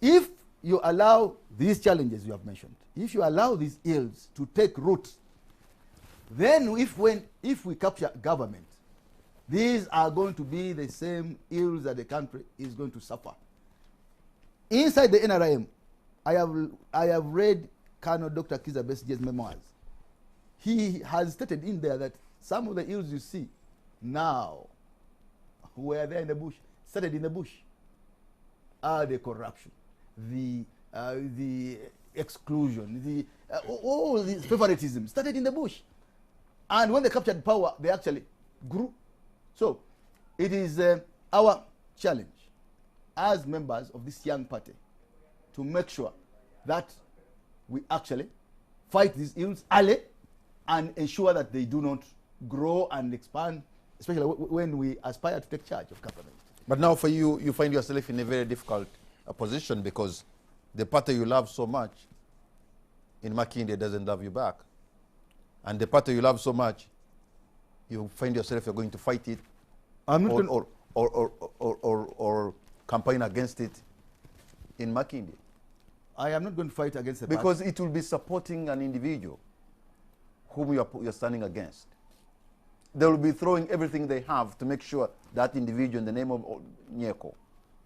if you allow these challenges you have mentioned, if you allow these ills to take root, then if we capture government, these are going to be the same ills that the country is going to suffer. Inside the NRM, I have read Colonel Dr. Kizza Besigye's memoirs. He has stated in there that some of the ills you see now were there in the bush, started in the bush. The corruption, the exclusion, all these favoritism started in the bush. And when they captured power, they actually grew. So it is our challenge as members of this young party to make sure that we actually fight these ills early and ensure that they do not grow and expand, especially when we aspire to take charge of government. But now for you, you find yourself in a very difficult position because the party you love so much in Makinde doesn't love you back. And the party you love so much, you find yourself you're going to fight it or campaign against it in Makinde. I am not going to fight against the party. Because it will be supporting an individual whom you're standing against. They will be throwing everything they have to make sure that individual in the name of Nyeko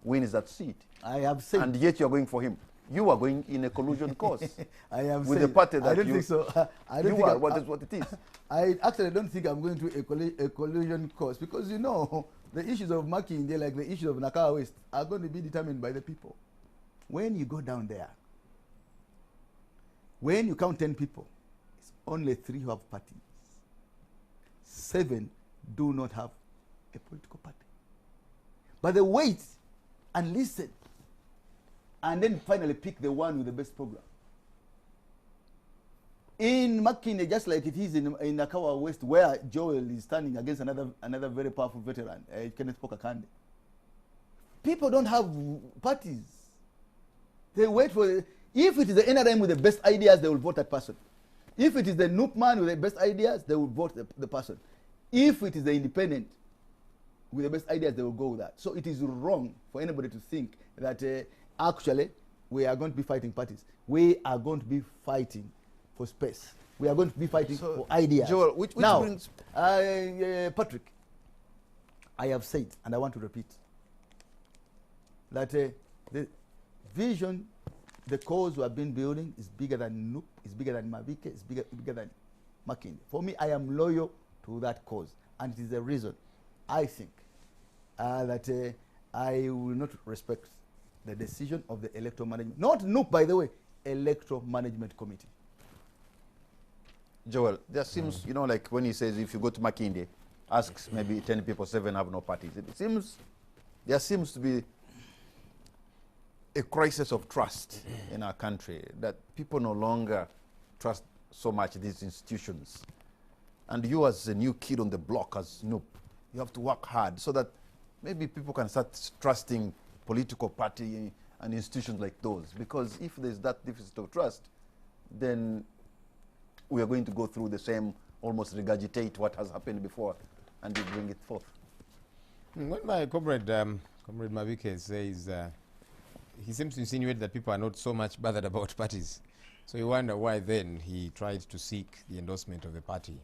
wins that seat. I have said. And yet you're going for him. You are going in a collusion course. I have with said, the party that I don't think so. I don't think are. What is what it is? I actually don't think I'm going to a collusion course because you know the issues of Makinde, like the issues of Nakawa West, are going to be determined by the people. When you go down there, when you count 10 people, it's only 3 who have parties. 7 do not have a political party. But they wait and listen and then finally pick the one with the best program. In Makinde, just like it is in Nakawa West, where Joel is standing against another very powerful veteran, Kenneth Pokakande, people don't have parties. They wait for, if it is the NRM with the best ideas, they will vote that person. If it is the NUP man with the best ideas, they will vote the person. If it is the independent with the best ideas, they will go with that. So it is wrong for anybody to think that actually we are going to be fighting parties. We are going to be fighting for space. We are going to be fighting for ideas. Joel, which now, brings... Patrick, I have said, and I want to repeat, that the vision, the cause we have been building is bigger than NUP, is bigger than Mavike, is bigger than Makinde. For me, I am loyal to that cause, and it is the reason I think that I will not respect the decision of the electoral management, not NUP, by the way, electoral management committee. Joel, there seems, you know, like when he says if you go to Makinde, asks maybe 10 people, 7 have no parties. It seems, there seems to be a crisis of trust in our country, that people no longer trust so much these institutions. And you as a new kid on the block as NUP, you have to work hard so that maybe people can start trusting political party and institutions like those. Because if there's that deficit of trust, then we are going to go through the same, almost regurgitate what has happened before and we bring it forth. When my comrade Mavike says, he seems to insinuate that people are not so much bothered about parties. So you wonder why then he tried to seek the endorsement of the party,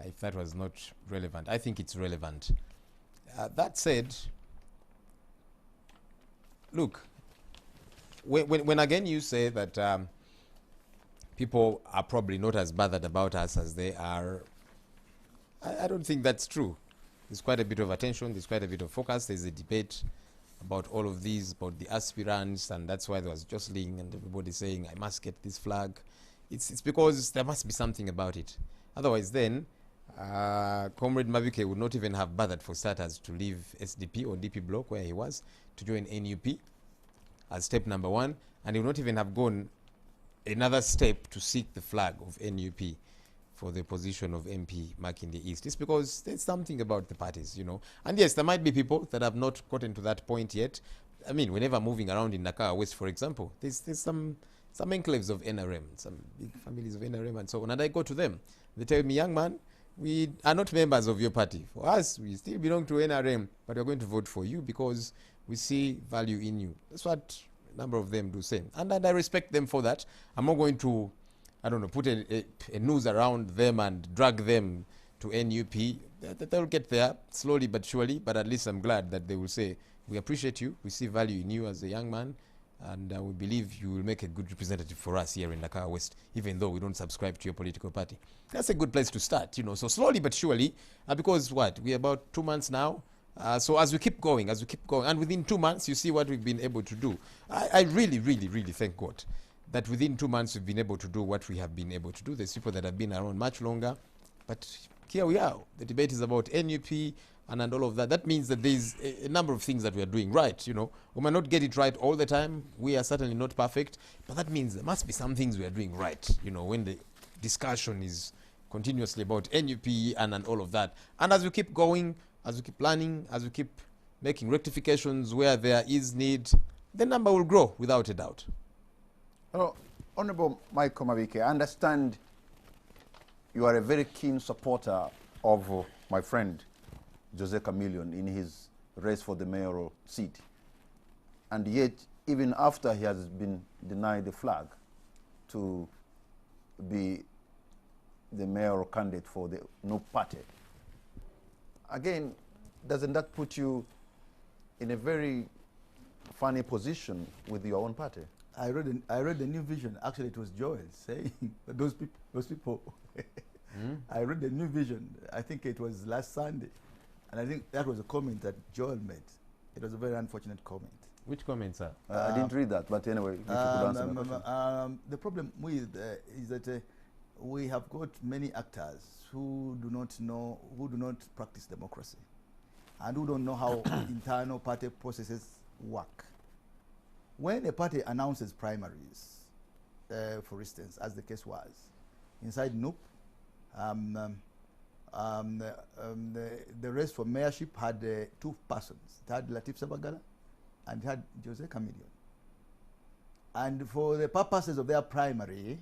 if that was not relevant. I think it's relevant. That said, look, when again you say that people are probably not as bothered about us as they are, I don't think that's true. There's quite a bit of attention, there's quite a bit of focus, there's a debate about all of these, about the aspirants, and that's why there was jostling and everybody saying, I must get this flag. It's because there must be something about it. Otherwise then, Comrade Mavike would not even have bothered, for starters, to leave SDP or DP block where he was to join NUP as step number 1, and he would not even have gone another step to seek the flag of NUP for the position of MP Makinde East. It's because there's something about the parties, you know. And yes, there might be people that have not gotten to that point yet. I mean, whenever moving around in Nakawa West, for example, there's some enclaves of NRM, some big families of NRM and so on. And I go to them. They tell me, young man, we are not members of your party. For us, we still belong to NRM, but we're going to vote for you because we see value in you. That's what a number of them do say. And I respect them for that. I'm not going to, I don't know, put a noose around them and drag them to NUP. They'll get there slowly but surely, but at least I'm glad that they will say, we appreciate you, we see value in you as a young man, and we believe you will make a good representative for us here in Dakar West, even though we don't subscribe to your political party. That's a good place to start, you know. So slowly but surely, because what, we're about 2 months now. So as we keep going, and within 2 months, you see what we've been able to do. I really, really, really thank God that within 2 months we've been able to do what we have been able to do. There's people that have been around much longer, but here we are. The debate is about NUP and all of that. That means that there's a number of things that we are doing right, you know. We might not get it right all the time. We are certainly not perfect, but that means there must be some things we are doing right, you know, when the discussion is continuously about NUP and all of that. And as we keep going, as we keep planning, as we keep making rectifications where there is need, the number will grow without a doubt. Honorable Michael Mabike, I understand you are a very keen supporter of my friend Jose Chameleon in his race for the mayoral seat. And yet, even after he has been denied the flag to be the mayoral candidate for the NUP party, again, doesn't that put you in a very funny position with your own party? I read the New Vision. Actually, it was Joel saying that those people. I read the New Vision. I think it was last Sunday, and I think that was a comment that Joel made. It was a very unfortunate comment. Which comment, sir? I didn't read that, but anyway, if you could answer my question. The problem with is that we have got many actors who do not know, who do not practice democracy, and who don't know how internal party processes work. When a party announces primaries, for instance, as the case was, inside NUP, the race for mayorship had 2 persons. It had Latif Sabagala and it had Jose Chameleon. And for the purposes of their primary,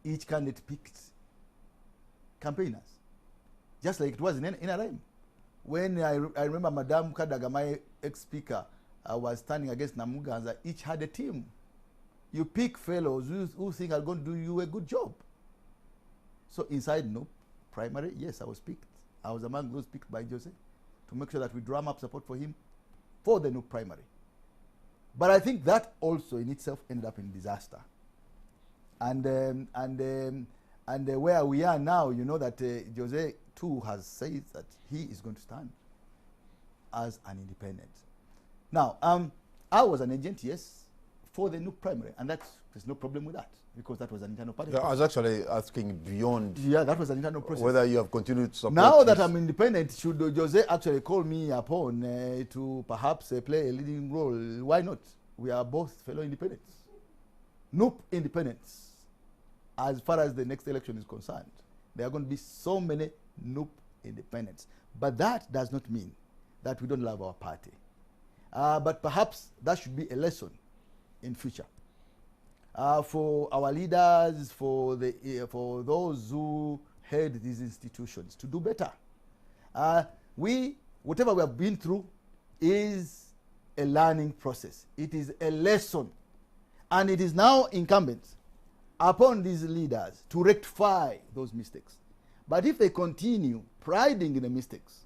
each candidate picked campaigners, just like it was in NRM. When I remember Madame Kadaga, my ex-speaker, was standing against Namuganza, each had a team. You pick fellows who think are going to do you a good job. So inside NUP primary, yes, I was picked. I was among those picked by Jose to make sure that we drum up support for him for the NUP primary. But I think that also in itself ended up in disaster. And where we are now, you know that Jose too has said that he is going to stand as an independent. Now, I was an agent, yes, for the NUP primary, and there's no problem with that, because that was an internal party. Yeah, I was actually asking beyond. Yeah, that was an internal process. Whether you have continued to support. Now that I'm independent, should Jose actually call me upon to perhaps play a leading role? Why not? We are both fellow independents. NUP independents, as far as the next election is concerned, there are going to be so many NUP independents. But that does not mean that we don't love our party. But perhaps that should be a lesson in future for our leaders, for those who head these institutions, to do better. Whatever we have been through is a learning process. It is a lesson, and it is now incumbent upon these leaders to rectify those mistakes. But if they continue priding in the mistakes,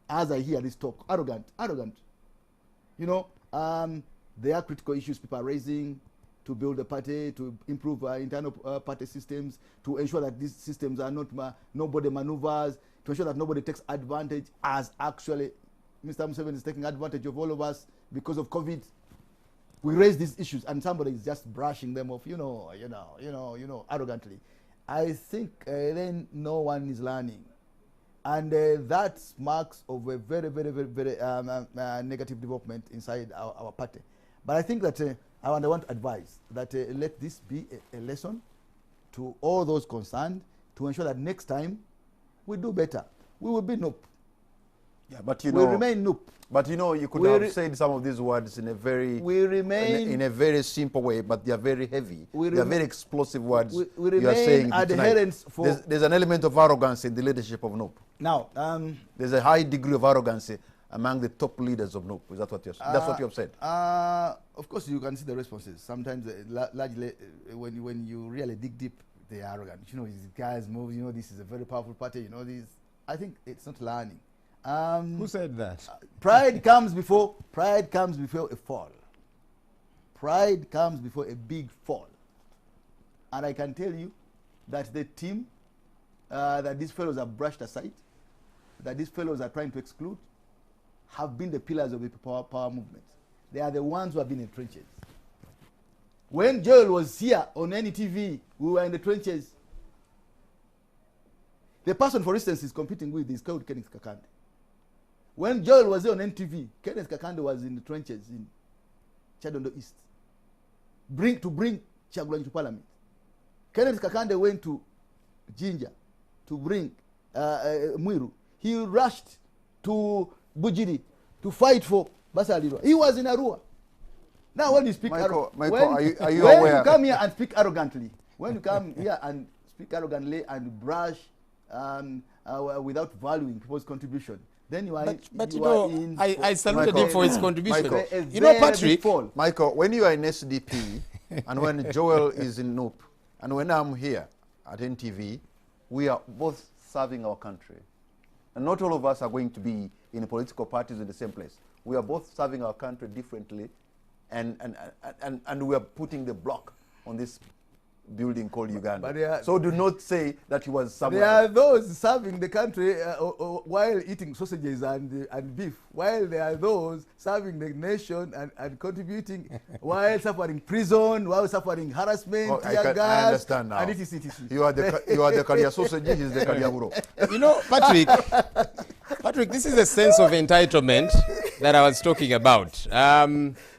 as I hear this talk, arrogant, you know, there are critical issues people are raising to build a party, to improve internal party systems, to ensure that these systems are not, nobody maneuvers, to ensure that nobody takes advantage, as actually Mr. Museveni is taking advantage of all of us because of COVID. We raise these issues and somebody is just brushing them off, arrogantly. I think then no one is learning. And that marks of a very, very, very, very negative development inside our party. But I think that I want to advise that let this be a lesson to all those concerned to ensure that next time we do better. We will be NUP. Yeah, but you We know, remain NUP. but you know, you could We have said some of these words in a very, We remain. in a very simple way, but they are very heavy. We They are remain- very explosive words. we you are saying remain tonight. adherents for. There's an element of arrogance in the leadership of NUP. Now, There's a high degree of arrogance among the top leaders of NUP. Is that what you're saying? That's what you have said. Of course, you can see the responses. Sometimes, largely, when you really dig deep, they are arrogant. You know, these guys move. You know, this is a very powerful party. You know, this. I think it's not learning. Who said that? Pride comes before a fall. Pride comes before a big fall. And I can tell you that the team that these fellows have brushed aside, that these fellows are trying to exclude, have been the pillars of the power movement. They are the ones who have been in trenches. When Joel was here on any TV, we were in the trenches. The person, for instance, is competing with is called Kenneth Kakande. When Joel was here on NTV, Kenneth Kakande was in the trenches in Chadondo East. Bring Chagulanyi to parliament. Kenneth Kakande went to Jinja to bring Mwiru. He rushed to Bujiri to fight for Basalirwa. He was in Arua. Now when you speak Michael, when are you when aware? you come here and speak arrogantly, when you come here and speak arrogantly and brush without valuing people's contribution, then you are But you you are know, in I saluted Michael, him for his contribution. Michael. You know, Patrick, Michael, when you are in SDP, and when Joel is in NUP, and when I'm here at NTV, we are both serving our country. And not all of us are going to be in political parties in the same place. We are both serving our country differently, and we are putting the block on this building called Uganda. So do not say that he was somewhere. There are those serving the country while eating sausages and beef, while there are those serving the nation and contributing while suffering prison, while suffering harassment, tear I gas, understand now. and etc. You are the career sausage, he is the career huro. you know, Patrick, this is a sense of entitlement that I was talking about.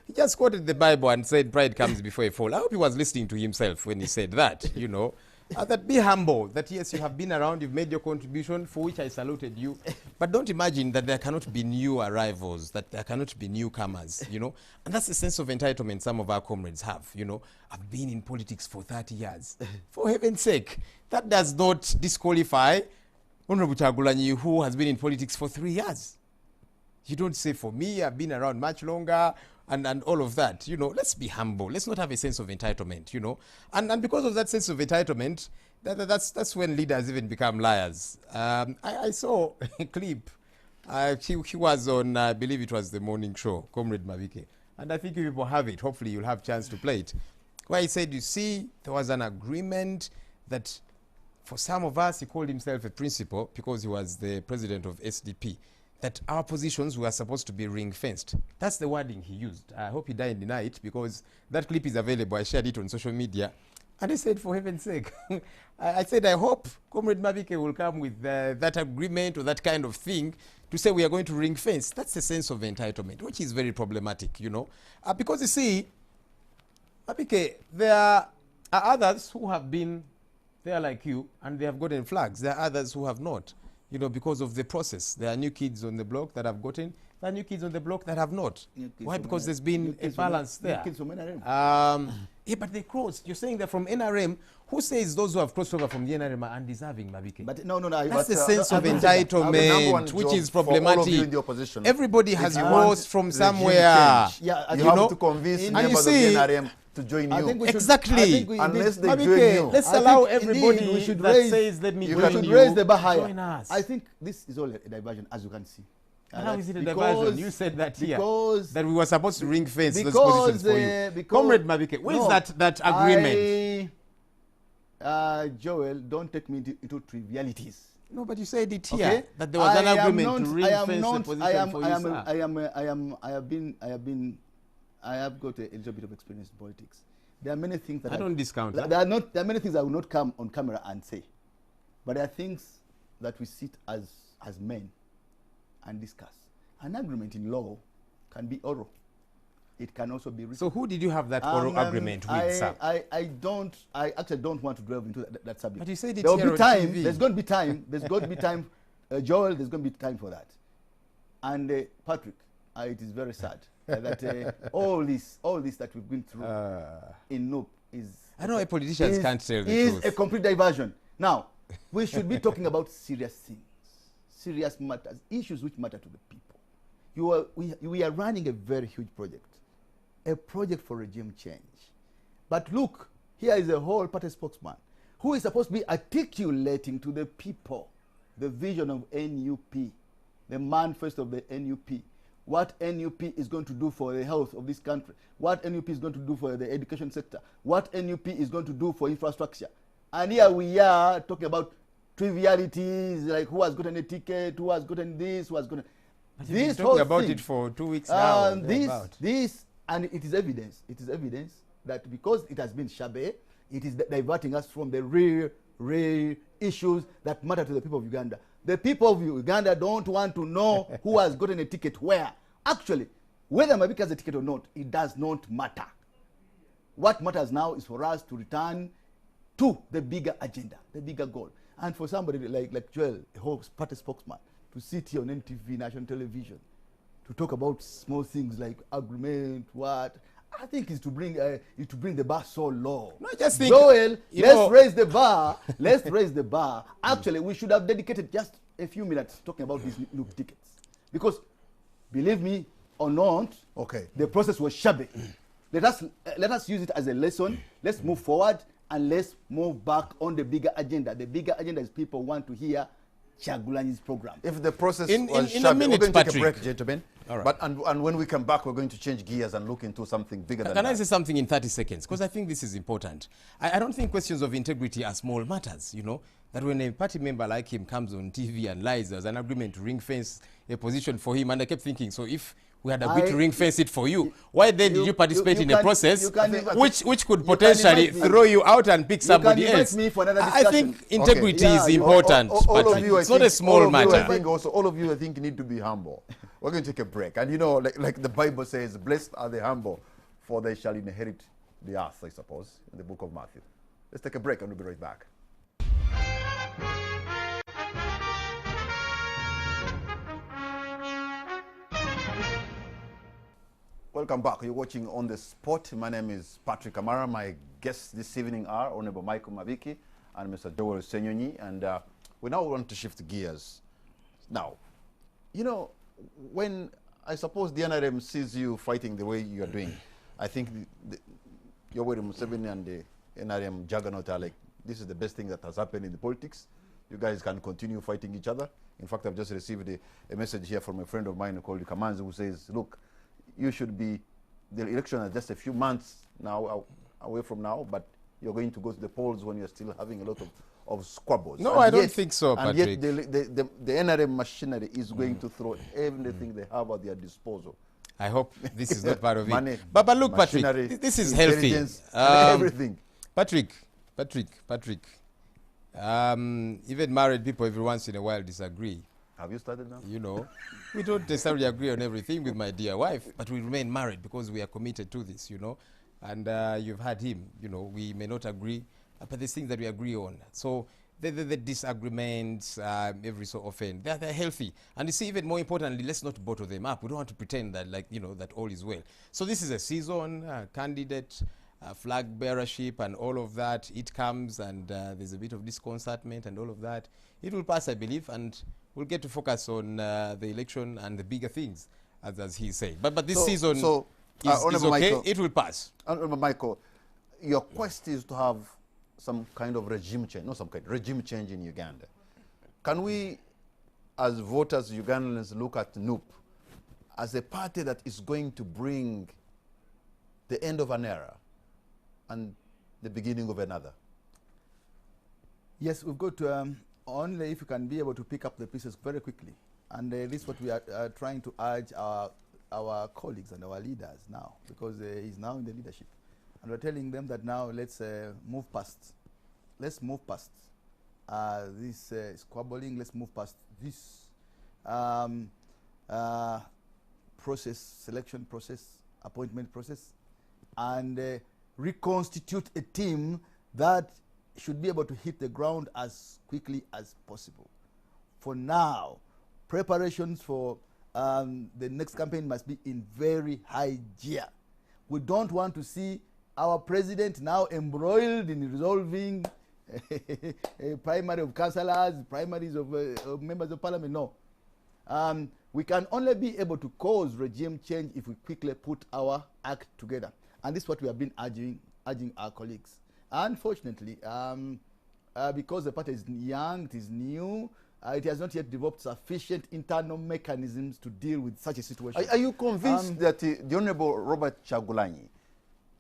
He just quoted the Bible and said pride comes before a fall. I hope he was listening to himself when he said that, you know. That be humble, that yes, you have been around, you've made your contribution, for which I saluted you. But don't imagine that there cannot be new arrivals, that there cannot be newcomers, you know. And that's the sense of entitlement some of our comrades have, you know. I've been in politics for 30 years. For heaven's sake, that does not disqualify Honorable Chagulanyi, who has been in politics for 3 years. You don't say, for me, I've been around much longer, and all of that. You know, let's be humble. Let's not have a sense of entitlement, you know. And because of that sense of entitlement, that's when leaders even become liars. I saw a clip. He was on, I believe it was the morning show, Comrade Mavike. And I think you people have it. Hopefully you'll have a chance to play it. Where he said, you see, there was an agreement that for some of us, he called himself a principal because he was the president of SDP, that our positions were supposed to be ring-fenced. That's the wording he used. I hope he didn't deny it, because that clip is available. I shared it on social media. And I said, for heaven's sake, I said, I hope Comrade Mavike will come with that agreement or that kind of thing to say we are going to ring-fence. That's a sense of entitlement, which is very problematic, you know. Because you see, Mavike, there are others who have been there like you, and they have gotten flags. There are others who have not. You know, because of the process. There are new kids on the block that have gotten. There are new kids on the block that have not. Why? Because there's been a balance there. New kids from NRM. Yeah, but they crossed. You're saying they're from NRM. Who says those who have crossed over from the NRM are undeserving, Mavike? But no. That's the sense of entitlement, which is problematic. Everybody has crossed from somewhere. Yeah, you have to convince members of the NRM to join you. Exactly. Unless they Mavike, join you. let's allow everybody that says, let me join you, raise the bar higher. join us. I think this is all a diversion, as you can see. How is it a diversion? You said that here. Because that we were supposed to ring fence those positions for you. Comrade Mavike, where is that agreement? Joel, don't take me into trivialities. No, but you said it here, Okay? that there was an agreement to ring fence the position for you, I have got a little bit of experience in politics. There are many things that I don't discount that. There are many things I will not come on camera and say, but there are things that we sit as men and discuss. An agreement in law can be oral. It can also be written. So who did you have that oral agreement with, sir? I actually don't want to delve into that subject. But you said it there will here be on time. TV. There's going to be time. There's going to be time. Joel, there's going to be time for that. And Patrick, it is very sad that all this that we've been through in NUP is... I know politicians can't tell the truth. Is a complete diversion. Now, we should be talking about serious things, serious matters, issues which matter to the people. We are running a very huge project, a project for regime change. But look, here is a whole party spokesman who is supposed to be articulating to the people the vision of NUP, the manifesto of the NUP, what NUP is going to do for the health of this country, what NUP is going to do for the education sector, what NUP is going to do for infrastructure. And here we are talking about trivialities like who has gotten a ticket, who has gotten this, who has gotten... This talking about it for 2 weeks now. And it is evidence. It is evidence that because it has been shabby, it is diverting us from the real issues that matter to the people of Uganda. The people of Uganda don't want to know who has gotten a ticket where. Actually, whether Mabika has a ticket or not, it does not matter. What matters now is for us to return to the bigger agenda, the bigger goal. And for somebody like Joel, a whole party spokesman, to sit here on NTV, national television, to talk about small things like agreement, what, I think is to bring the bar so low. No, I just think, Joel, let's raise the bar. Let's raise the bar. Actually, we should have dedicated just a few minutes talking about these new tickets, because believe me or not, the process was shabby. Let us use it as a lesson. Let's move forward and let's move back on the bigger agenda. The bigger agenda is people want to hear Chagulanyi's program. If the process in was shabby, a minute, we're going to take a Patrick. break, gentlemen. All right. But and when we come back, we're going to change gears and look into something bigger than that. Can I say something in 30 seconds? Because I think this is important. I don't think questions of integrity are small matters, you know. That when a party member like him comes on TV and lies, there's an agreement to ring fence a position for him. And I kept thinking, so if we had agreed to ring fence it for you, why then did you participate in a process which could potentially throw you out and pick somebody else? Me for another I think integrity is important, Patrick. It's not a small matter. All of you, I think, need to be humble. We're going to take a break. And you know, like the Bible says, blessed are the humble, for they shall inherit the earth, I suppose, in the book of Matthew. Let's take a break and we'll be right back. Welcome back. You're watching On the Spot. My name is Patrick Amara. My guests this evening are Honorable Michael Mabiki and Mr. Joel Senyonyi. And we now want to shift gears. Now, you know, when I suppose the NRM sees you fighting the way you are doing, I think Yoweri Museveni and the NRM juggernaut are like, this is the best thing that has happened in the politics. You guys can continue fighting each other. In fact, I've just received a message here from a friend of mine called Kamanzi, who says, look, you should be, the election is just a few months now away from now, but you're going to go to the polls when you're still having a lot of squabbles. No, I don't think so, Patrick. And yet the NRM machinery is going to throw everything they have at their disposal. I hope this is not part of Money, it. But look, Patrick, this is healthy. Everything. Patrick. Even married people every once in a while disagree. Have you started now? You know, we don't necessarily agree on everything with my dear wife, but we remain married because we are committed to this, you know. And you've had him, you know, we may not agree, but there's things that we agree on. So the disagreements every so often, they're healthy. And you see, even more importantly, let's not bottle them up. We don't want to pretend that, like, you know, that all is well. So this is a season, candidate, flag bearership and all of that. It comes and there's a bit of disconcertment and all of that. It will pass, I believe, and we'll get to focus on the election and the bigger things, as he said. But this season is okay. Michael, it will pass. Michael, your quest is to have some kind of regime change, regime change in Uganda. Can we, as voters, Ugandans, look at NUP as a party that is going to bring the end of an era and the beginning of another? Yes, we've got to... only if you can be able to pick up the pieces very quickly. And this is what we are trying to urge our colleagues and our leaders now, because he's now in the leadership. And we're telling them that now let's move past. Let's move past this squabbling. Let's move past this process, selection process, appointment process, and reconstitute a team that should be able to hit the ground as quickly as possible. For now, preparations for the next campaign must be in very high gear. We don't want to see our president now embroiled in resolving a primary of councillors, primaries of members of parliament. No. We can only be able to cause regime change if we quickly put our act together. And this is what we have been urging our colleagues. Unfortunately, because the party is young, it is new, it has not yet developed sufficient internal mechanisms to deal with such a situation. Are you convinced that the Honorable Robert Chagulanyi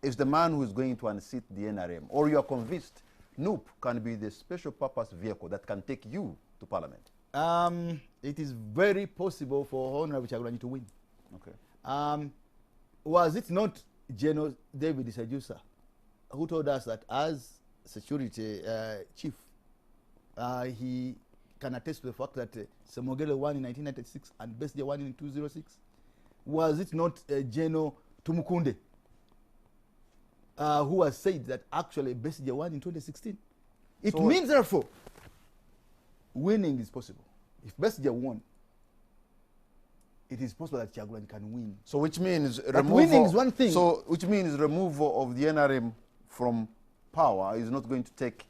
is the man who is going to unseat the NRM? Or you are convinced NUP can be the special purpose vehicle that can take you to Parliament? It is very possible for Honorable Chagulanyi to win. Okay. Was it not General David Sajusa who told us that as security chief, he can attest to the fact that Semogele won in 1996 and Besdia won in 2006? Was it not General Tumukunde who has said that actually Besdia won in 2016? It means, therefore, winning is possible. If Besdia won, it is possible that Chagulanyi can win. So which means winning is one thing. So which means removal of the NRM from power is not going to take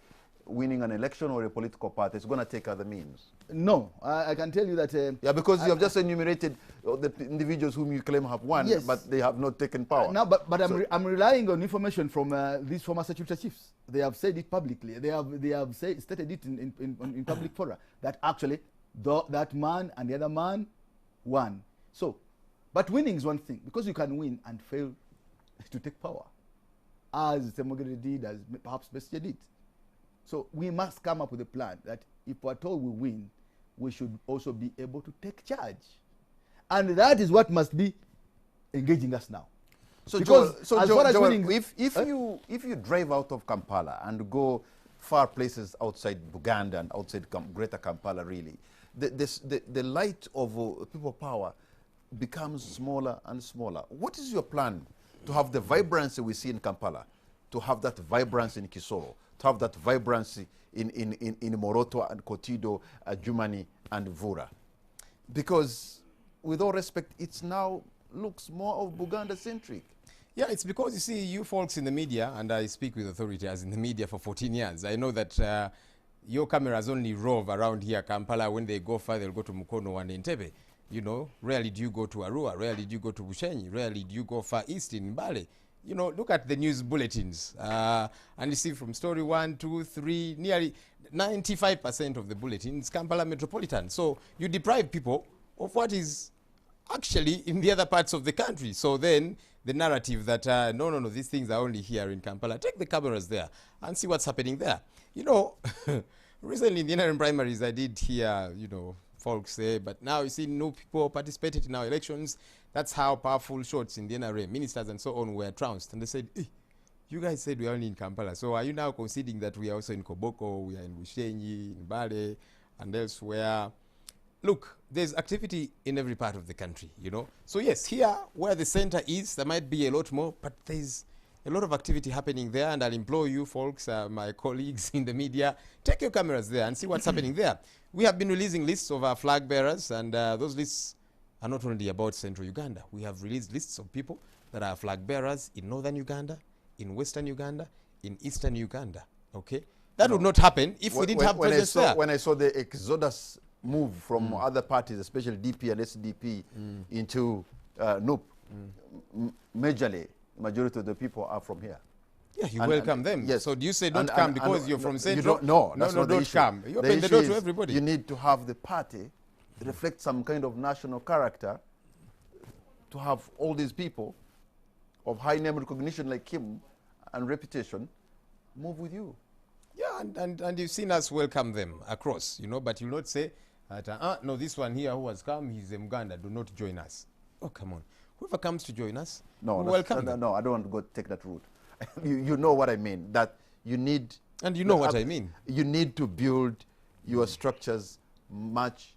winning an election or a political party. It's going to take other means. No, I can tell you that. Yeah, because you have just enumerated the individuals whom you claim have won, yes, but they have not taken power. No, but so I'm relying on information from these former security chiefs. They have said it publicly. They have stated it in public fora that actually that man and the other man won. So, but winning is one thing, because you can win and fail to take power, as Semogele did, as perhaps Bestia did. So we must come up with a plan that if we're told we win, we should also be able to take charge. And that is what must be engaging us now. So, because Joel, if you drive out of Kampala and go far places outside Buganda and outside Greater Kampala, really, the light of people power becomes smaller and smaller. What is your plan to have the vibrancy we see in Kampala, to have that vibrancy in Kisoro, to have that vibrancy in Moroto and Kotido, Jumani and Vura? Because with all respect, it's now looks more of Buganda-centric. Yeah, it's because, you see, you folks in the media, and I speak with authority as in the media for 14 years, I know that your cameras only rove around here, Kampala. When they go far, they'll go to Mukono and Entebbe. You know, rarely do you go to Arua, rarely do you go to Bushenyi, rarely do you go far east in Mbale. You know, look at the news bulletins. And you see from story 1, 2, 3, nearly 95% of the bulletins, Kampala Metropolitan. So you deprive people of what is actually in the other parts of the country. So then the narrative that, no, these things are only here in Kampala. Take the cameras there and see what's happening there. You know, recently in the NRM primaries, I did hear, you know, folks say, but now you see no people participated in our elections. That's how powerful shots in the NRM, ministers and so on, were trounced. And they said, hey, you guys said we are only in Kampala. So are you now conceding that we are also in Koboko, we are in Bushenyi, in Bale, and elsewhere? Look, there's activity in every part of the country, you know. So yes, here where the center is, there might be a lot more, but there's a lot of activity happening there, and I'll implore you folks, my colleagues in the media, take your cameras there and see what's happening there. We have been releasing lists of our flag bearers, and those lists are not only about central Uganda. We have released lists of people that are flag bearers in northern Uganda, in western Uganda, in eastern Uganda, okay? That would not happen if we didn't have presence there. When I saw the exodus move from other parties, especially DP and SDP, into NUP, majorly, majority of the people are from here. Yeah, you welcome them. Yes. So do you say don't come because you're from Central? You don't, no, that's not the don't issue. come. You open the door to everybody. You need to have the party reflect some kind of national character, to have all these people of high name recognition like him and reputation move with you. Yeah, and you've seen us welcome them across, you know, but you'll not say, no, this one here who has come, he's in Uganda, do not join us. Oh, come on. Whoever comes to join us, welcome them. No, I don't want to go take that route. you know what I mean, that you need... And you know what I mean. You need to build your structures much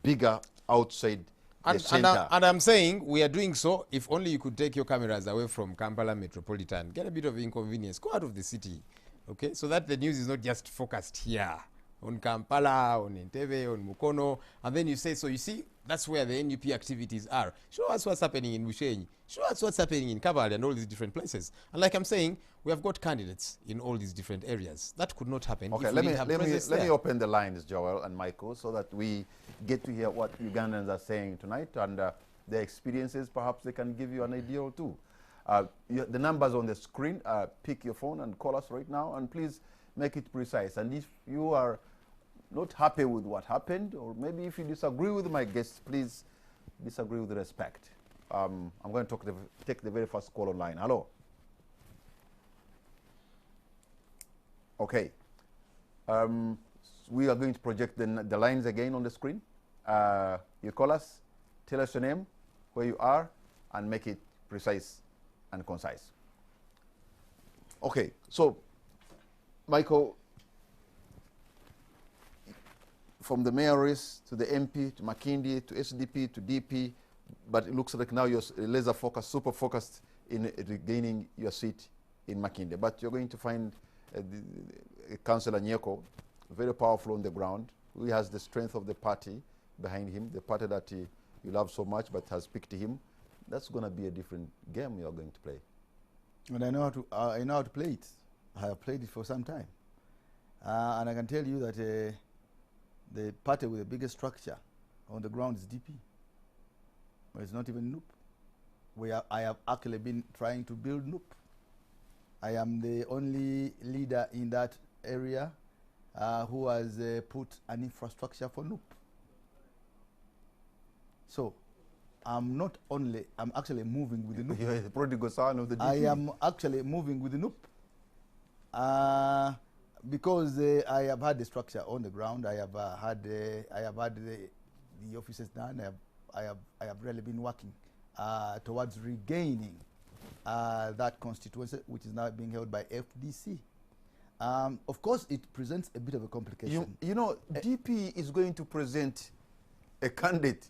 bigger outside the center. And I'm saying we are doing so if only you could take your cameras away from Kampala Metropolitan. Get a bit of inconvenience. Go out of the city, okay? So that the news is not just focused here on Kampala, on Entebbe, on Mukono, and then you say, so you see, that's where the NUP activities are. Show us what's happening in Bushenyi. Show us what's happening in Kabale and all these different places. And like I'm saying, we have got candidates in all these different areas. That could not happen Okay, if we let didn't have presence me there. open the lines, Joel and Michael, so that we get to hear what Ugandans are saying tonight and their experiences. Perhaps they can give you an idea or two. The numbers on the screen, pick your phone and call us right now, and please make it precise. And if you are not happy with what happened, or maybe if you disagree with my guests, please disagree with respect. I'm going to take the very first call online. Hello. Okay. We are going to project the lines again on the screen. You call us, tell us your name, where you are, and make it precise and concise. Okay, so Michael, from the mayor race to the MP to Makindi to SDP to DP, but it looks like now you're laser focused, super focused in regaining your seat in Makindi. But you're going to find Councillor Nyeko, very powerful on the ground, who has the strength of the party behind him, the party that you love so much but has picked him. That's going to be a different game you're going to play. And I know how to play it. I have played it for some time. And I can tell you that the party with the biggest structure on the ground is DP. But it's not even NUP. I have actually been trying to build NUP. I am the only leader in that area who has put an infrastructure for NUP. So I'm actually moving with the NUP. You're the prodigal son of the DP. I am actually moving with the NUP. Because I have had the structure on the ground. I have had the offices done. I have really been working towards regaining that constituency, which is now being held by FDC. Of course, it presents a bit of a complication. You know, DP is going to present a candidate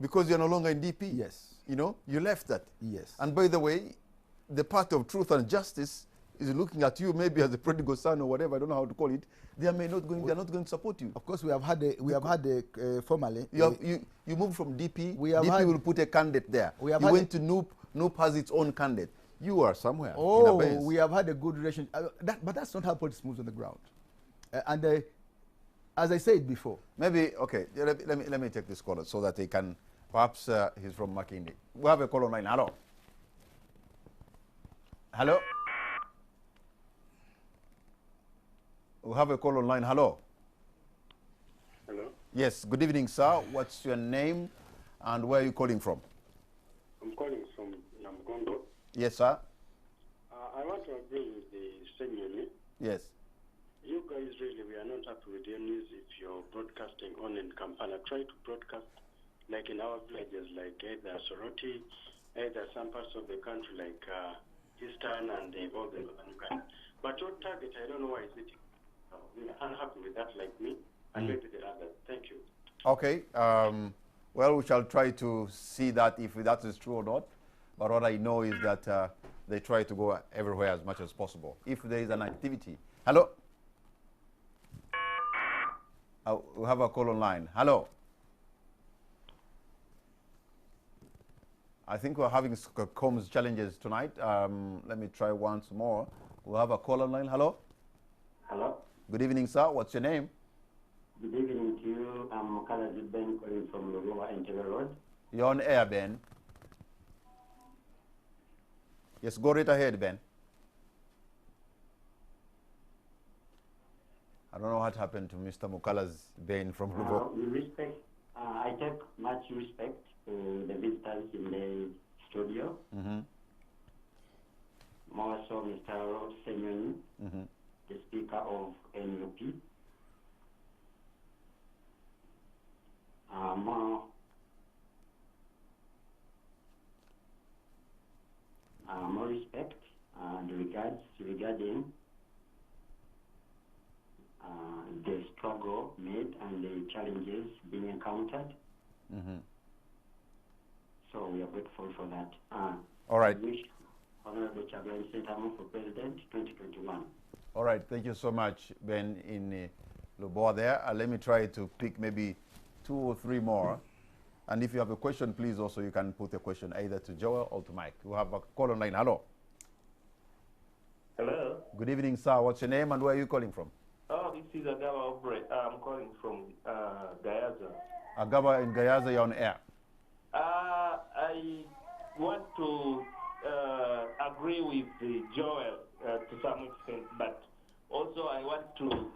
because you're no longer in DP. Yes. You know, you left that. Yes. And by the way, the party of truth and justice is looking at you maybe as a prodigal son or whatever, I don't know how to call it. They're not going to support you. Of course, we have had formally. You moved from DP. DP will put a candidate there. You went to NUP. NUP has its own candidate. You are somewhere. Oh, we have had a good relationship. But that's not how politics moves on the ground. As I said before. Maybe, okay, let me take this caller so that he can, perhaps he's from Makindi. We have a call online. Hello. Hello. We have a call online. Hello. Hello. Yes, good evening, sir. What's your name and where are you calling from? I'm calling from Namgondo. Yes, sir. I want to agree with the senior. Yes. You guys really, we are not happy with your news if you're broadcasting on in Kampala. Try to broadcast like in our villages, like either Soroti, either some parts of the country like Eastern and all the northern Uganda. But your target, I don't know why is it. We are unhappy with that like me and maybe the others. Thank you. Okay. Well, we shall try to see that if that is true or not. But what I know is that they try to go everywhere as much as possible. If there is an activity. Hello? We have a call online. Hello? I think we're having comms challenges tonight. Let me try once more. We have a call online. Hello? Hello? Good evening, sir. What's your name? Good evening to you. I'm Kalaji Ben calling from Lugova Entebbe Road. You're on air, Ben. Yes, go right ahead, Ben. I don't know what happened to Mr. Mukala's Ben from Lugo. I take much respect to the visitors in the studio. More so Mr. Rod Senyoni, the Speaker of NUP. More respect and regards regarding the struggle made and the challenges being encountered. So we are grateful for that. All right. I wish Honorable Chagulanyi Sentamu for President 2021. All right. Thank you so much, Ben, in Luboa there. Let me try to pick maybe 2 or 3 more. And if you have a question, please also you can put a question either to Joel or to Mike. We have a call online. Hello. Hello. Good evening, sir. What's your name and where are you calling from? Oh, this is Agaba Obre. I'm calling from Gayaza. Agaba in Gayaza, you're on air. I want to agree with Joel to some extent, but also I want to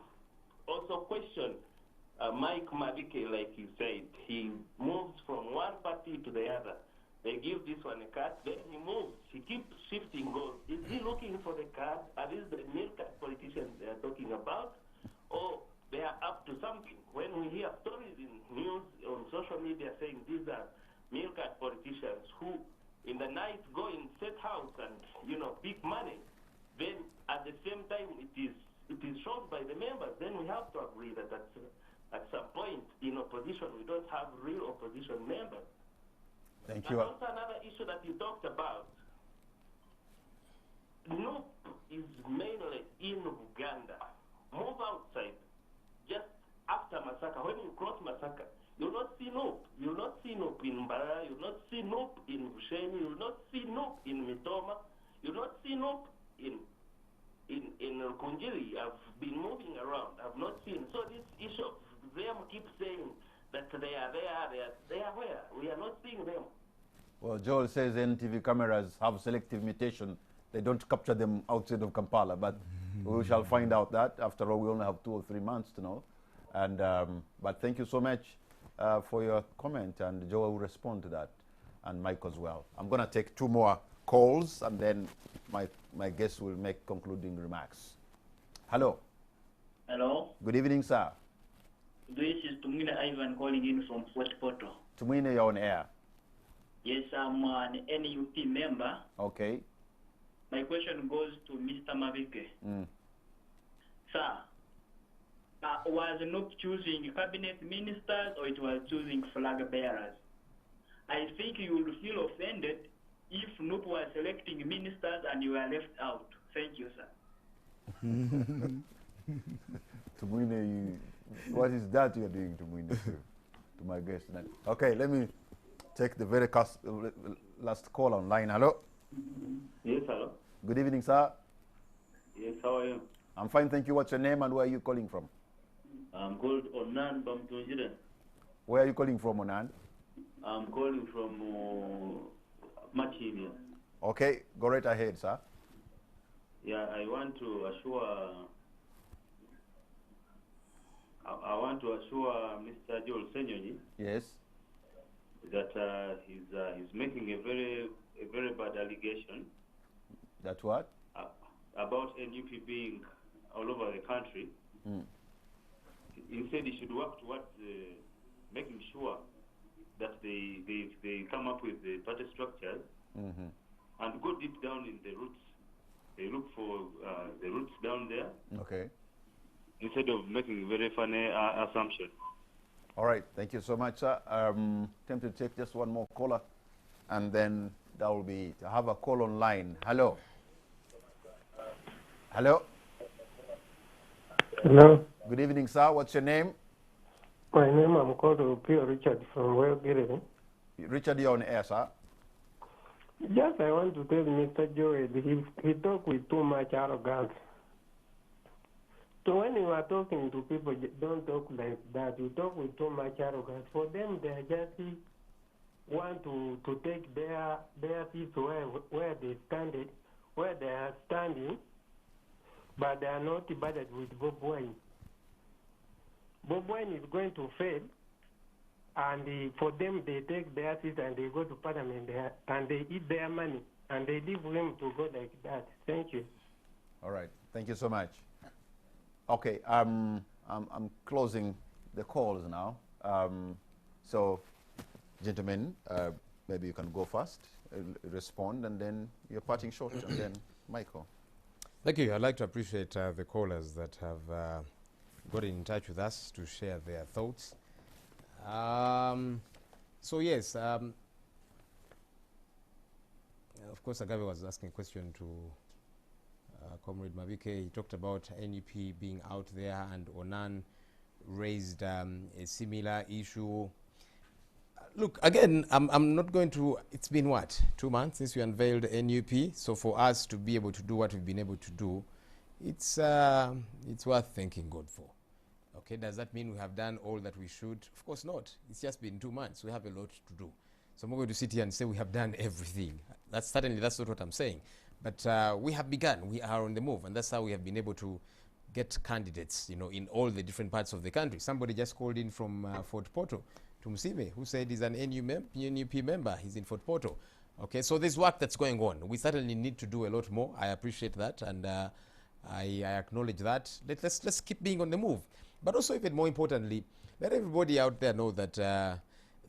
also question Mike Mabike, like you said. He moves from one party to the other. They give this one a card, then he moves. He keeps shifting goals. Is he looking for the card? Are these the milk card politicians they are talking about? Or they are up to something? When we hear stories in news, on social media saying these are milk card politicians who in the night go in safe house and, big money, then at the same time it is shown by the members, then we have to agree that at some point in opposition we don't have real opposition members. Thank and you. Also another issue that you talked about, NUP is mainly in Uganda. Move outside, just after Masaka, when you cross Masaka, you'll not see NUP. You'll not see NUP in Mbara, you'll not see NUP in Busheni, you'll not see NUP in Mitoma, you'll not see NUP in Rukunjiri. I've been moving around, I've not seen. So this issue of them keep saying that they are where? We are not seeing them. Well, Joel says NTV cameras have selective mutation. They don't capture them outside of Kampala, but we shall find out that. After all, we only have 2 or 3 months to know. And but thank you so much for your comment, and Joel will respond to that, and Mike as well. I'm going to take 2 more calls, and then my guest will make concluding remarks. Hello. Hello. Good evening, sir. This is Tumina Ivan calling in from Fort Portal. Tumina, you're on air. Yes, I'm an NUP member. Okay. My question goes to Mr. Mabike. Sir, was NUP choosing cabinet ministers or it was choosing flag bearers? I think you would feel offended if NUP was selecting ministers and you were left out. Thank you, sir. Tumina, what is that you're doing, Tumina, to my guest? Okay, let me take the very last call online. Hello? Yes, hello. Good evening, sir. Yes, how are you? I'm fine, thank you. What's your name and where are you calling from? I'm called Onan Bamtunjira. Where are you calling from, Onan? I'm calling from Machilia. Okay, go right ahead, sir. Yeah, I want to assure Mr. Joel Senyonyi. Yes. That he's making a very bad allegation. That what? About NUP being all over the country. Instead, he should work towards making sure that they come up with the party structures and go deep down in the roots. They look for the roots down there. Okay. Instead of making very funny assumptions. All right, thank you so much, sir. Tempted to take just one more caller, and then that will be to have a call online. Hello. Hello. Hello. Good evening, sir. What's your name? My name, I'm called Pio Richard from Wellgate. Richard, you're on air, sir. Just I want to tell Mr. Joel, he talk with too much arrogance. So when you are talking to people, don't talk like that. You talk with too much arrogance. For them, they just want to take their seats where they are standing, but they are not bothered with Bob Wine. Bob Wine is going to fail, and for them, they take their seats and they go to Parliament there, and they eat their money, and they leave him to go like that. Thank you. All right. Thank you so much. Okay, I'm closing the calls now. So, gentlemen, maybe you can go first, respond, and then your parting shot, and then Michael. Thank you. I'd like to appreciate the callers that have got in touch with us to share their thoughts. So yes, of course, Agave was asking a question to Comrade Mabike. He talked about NUP being out there, and Onan raised a similar issue. Look, again, I'm not going to, it's been what, 2 months since we unveiled NUP, so for us to be able to do what we've been able to do, it's worth thanking God for. Okay, does that mean we have done all that we should? Of course not. It's just been 2 months. We have a lot to do. So I'm not going to sit here and say we have done everything. That's not what I'm saying. But we have begun. We are on the move, and that's how we have been able to get candidates, in all the different parts of the country. Somebody just called in from Fort Portal, Tumsime, who said he's an NUP member. He's in Fort Portal. Okay, so there's work that's going on. We certainly need to do a lot more. I appreciate that, and I acknowledge that. Let's keep being on the move. But also, even more importantly, let everybody out there know that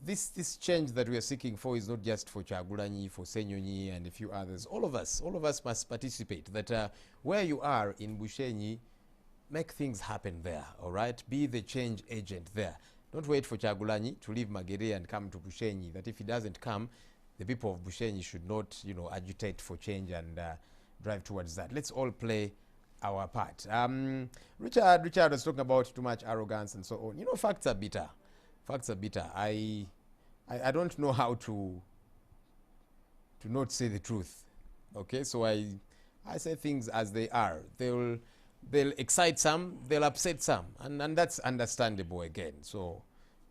this change that we are seeking for is not just for Chagulanyi, for Senyonyi, and a few others. All of us must participate. That where you are in Bushenyi, make things happen there, all right? Be the change agent there. Don't wait for Chagulanyi to leave Magere and come to Bushenyi. That if he doesn't come, the people of Bushenyi should not, agitate for change and drive towards that. Let's all play our part. Richard was talking about too much arrogance and so on. Facts are bitter. Facts are bitter. I don't know how to not say the truth. Okay, so I say things as they are. They'll excite some, they'll upset some, and that's understandable again. So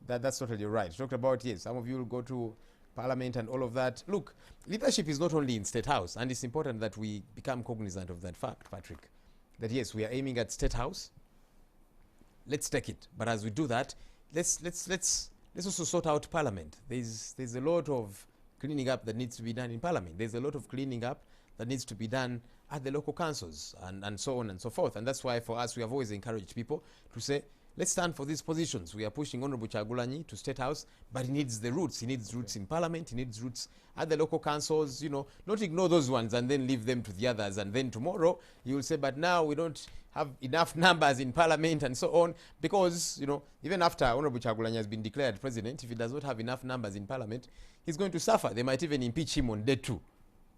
that's totally right. Talked about, yes, some of you will go to Parliament and all of that. Look, leadership is not only in State House, and it's important that we become cognizant of that fact, Patrick. That yes, we are aiming at State House. Let's take it. But as we do that, let's also sort out Parliament. There's a lot of cleaning up that needs to be done in Parliament. There's a lot of cleaning up that needs to be done at the local councils and so on and so forth. And that's why for us, we have always encouraged people to say, let's stand for these positions. We are pushing Honorable Chagulanyi to State House, but he needs the roots. He needs roots in Parliament. He needs roots at the local councils, not ignore those ones and then leave them to the others. And then tomorrow you will say, but now we don't have enough numbers in Parliament and so on. Because, even after Honorable Chagulanyi has been declared president, if he does not have enough numbers in Parliament, he's going to suffer. They might even impeach him on day 2.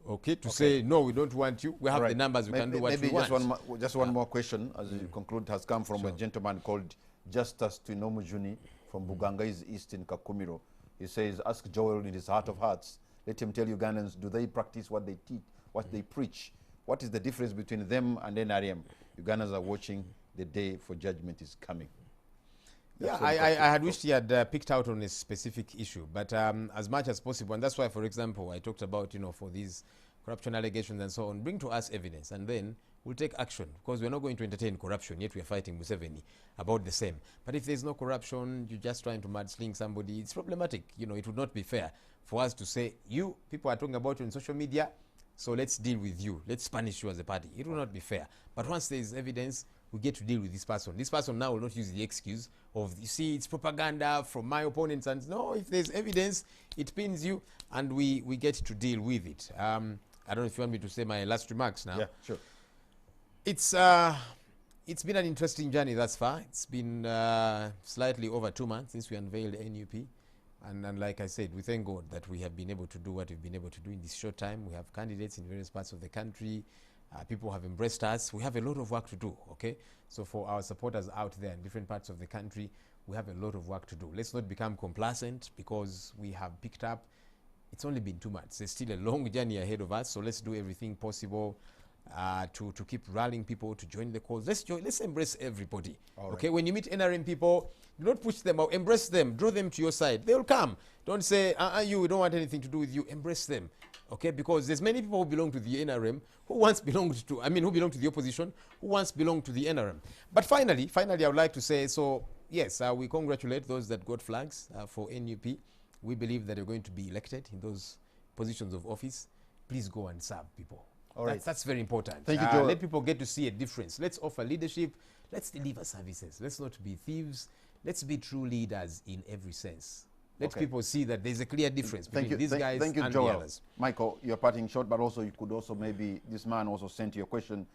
Okay, say, no, we don't want you. We have the numbers, we can do what we want. Just one more question, as you conclude, has come from a gentleman called Justus Twinomujuni from Bugangai's East in Kakumiro. He says, ask Joel in his heart of hearts, let him tell Ugandans, do they practice what they teach, what they preach? What is the difference between them and NRM? Ugandans are watching, the day for judgment is coming. Yeah, I had wished he had picked out on a specific issue, but as much as possible, and that's why, for example, I talked about, for these corruption allegations and so on, bring to us evidence, and then we'll take action, because we're not going to entertain corruption, yet we are fighting Museveni about the same. But if there's no corruption, you're just trying to mudsling somebody, it's problematic. It would not be fair for us to say, you, people are talking about you on social media, so let's deal with you. Let's punish you as a party. It will not be fair. But once there is evidence, we get to deal with this person. This person now will not use the excuse of, you see, it's propaganda from my opponents. And no, if there's evidence, it pins you, and we get to deal with it. I don't know if you want me to say my last remarks now. Yeah, sure. It's been an interesting journey thus far. It's been slightly over 2 months since we unveiled NUP. And like I said, we thank God that we have been able to do what we've been able to do in this short time. We have candidates in various parts of the country. People have embraced us. We have a lot of work to do, okay? So for our supporters out there in different parts of the country, we have a lot of work to do. Let's not become complacent because we have picked up. It's only been 2 months. There's still a long journey ahead of us, so let's do everything possible to keep rallying people to join the cause. Let's embrace everybody. Okay, when you meet NRM people, do not push them out. Embrace them. Draw them to your side. They will come. Don't say, we don't want anything to do with you. Embrace them. Okay, because there's many people who belong to the NRM who once belonged to, who belong to the opposition, who once belonged to the NRM. But finally, I would like to say, so yes, we congratulate those that got flags for NUP. We believe that you're going to be elected in those positions of office. Please go and serve people. All right. That's very important. Thank you, Joel. Let people get to see a difference. Let's offer leadership. Let's deliver services. Let's not be thieves. Let's be true leaders in every sense. Let people see that there's a clear difference between these guys and Joel. the others. Michael, you're parting short, but also you could also maybe, this man also sent you a question.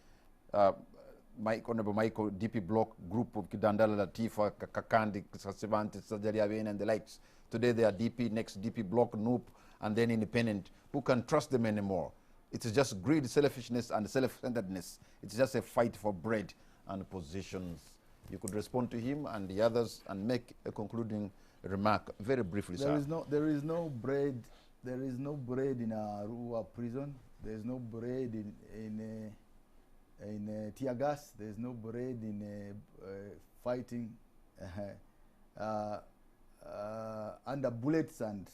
Honorable Michael, DP Block Group of Kidandala, Latifa, Kakandi, Sasevanti, Sajariaven, and the likes. Today they are DP, next DP Block, NUP, and then independent. Who can trust them anymore? It's just greed, selfishness, and self-centeredness. It's just a fight for bread and positions. You could respond to him and the others and make a concluding remark very briefly, There sir. is no bread in Arua prison. There is no bread in tear gas. There is no bread in fighting under bullets and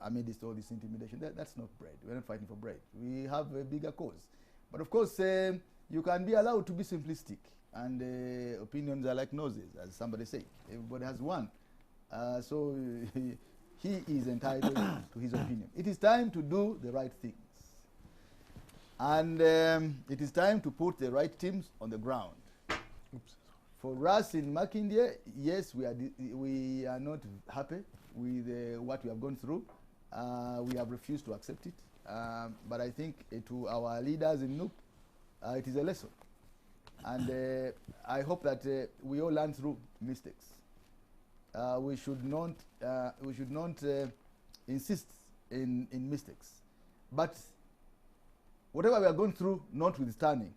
amidst all this intimidation. That's not bread. We're not fighting for bread. We have a bigger cause. But of course, you can be allowed to be simplistic, and opinions are like noses, as somebody said. Everybody has one. So he is entitled to his opinion. It is time to do the right things. And it is time to put the right teams on the ground. Oops. For us in Makindye, yes, we are not happy with what we have gone through. We have refused to accept it. But I think to our leaders in NUP, it is a lesson. And I hope that we all learn through mistakes. We should not insist in mistakes. But whatever we are going through, notwithstanding,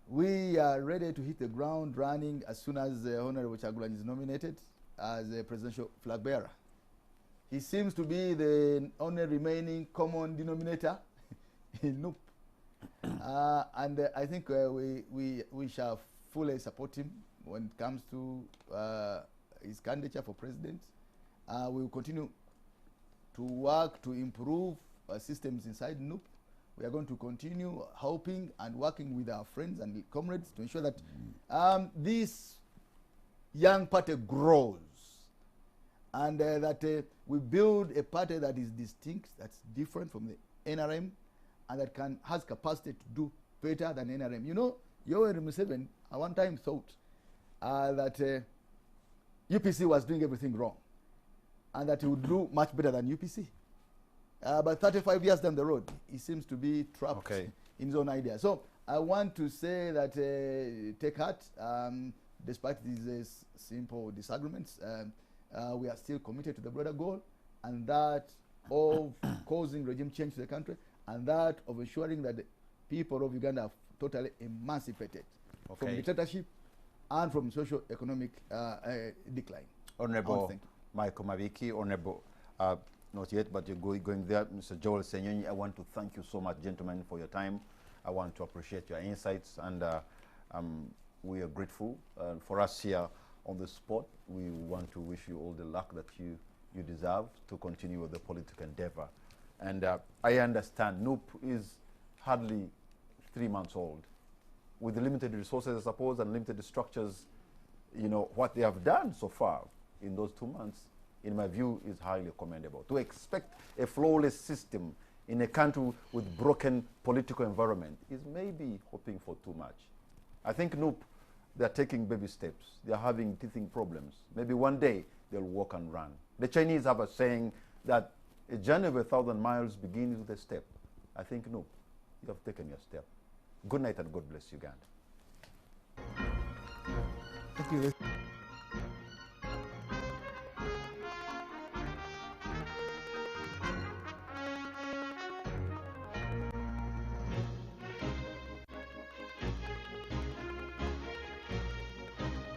we are ready to hit the ground running as soon as Honorable Chagulanyi is nominated as a presidential flag bearer. He seems to be the only remaining common denominator in NUP. And I think we shall fully support him when it comes to his candidature for president. We will continue to work to improve systems inside NUP. We are going to continue helping and working with our friends and comrades to ensure that this young party grows, and that we build a party that is distinct, that's different from the NRM, and that has capacity to do better than NRM. You know, Yoweri Museveni at one time thought that UPC was doing everything wrong, and that he would do much better than UPC. But 35 years down the road, he seems to be trapped in his own idea. So I want to say that take heart, despite these simple disagreements, we are still committed to the broader goal, and that of causing regime change to the country, and that of ensuring that the people of Uganda are totally emancipated from dictatorship and from socio-economic decline. Honorable Michael Mabiki, Honorable, not yet, but you're going there. Mr. Joel Senyonyi, I want to thank you so much, gentlemen, for your time. I want to appreciate your insights, and we are grateful. For us here on the spot, we want to wish you all the luck that you deserve to continue with the political endeavor. And I understand NUP is hardly 3 months old. With the limited resources, I suppose, and limited structures, you know, what they have done so far in those 2 months, in my view, is highly commendable. To expect a flawless system in a country with broken political environment is maybe hoping for too much. I think NUP, they're taking baby steps. They're having teething problems. Maybe one day they'll walk and run. The Chinese have a saying that a journey of 1,000 miles begins with a step. I think NUP, you have taken your step. Good night and God bless Uganda. Thank you.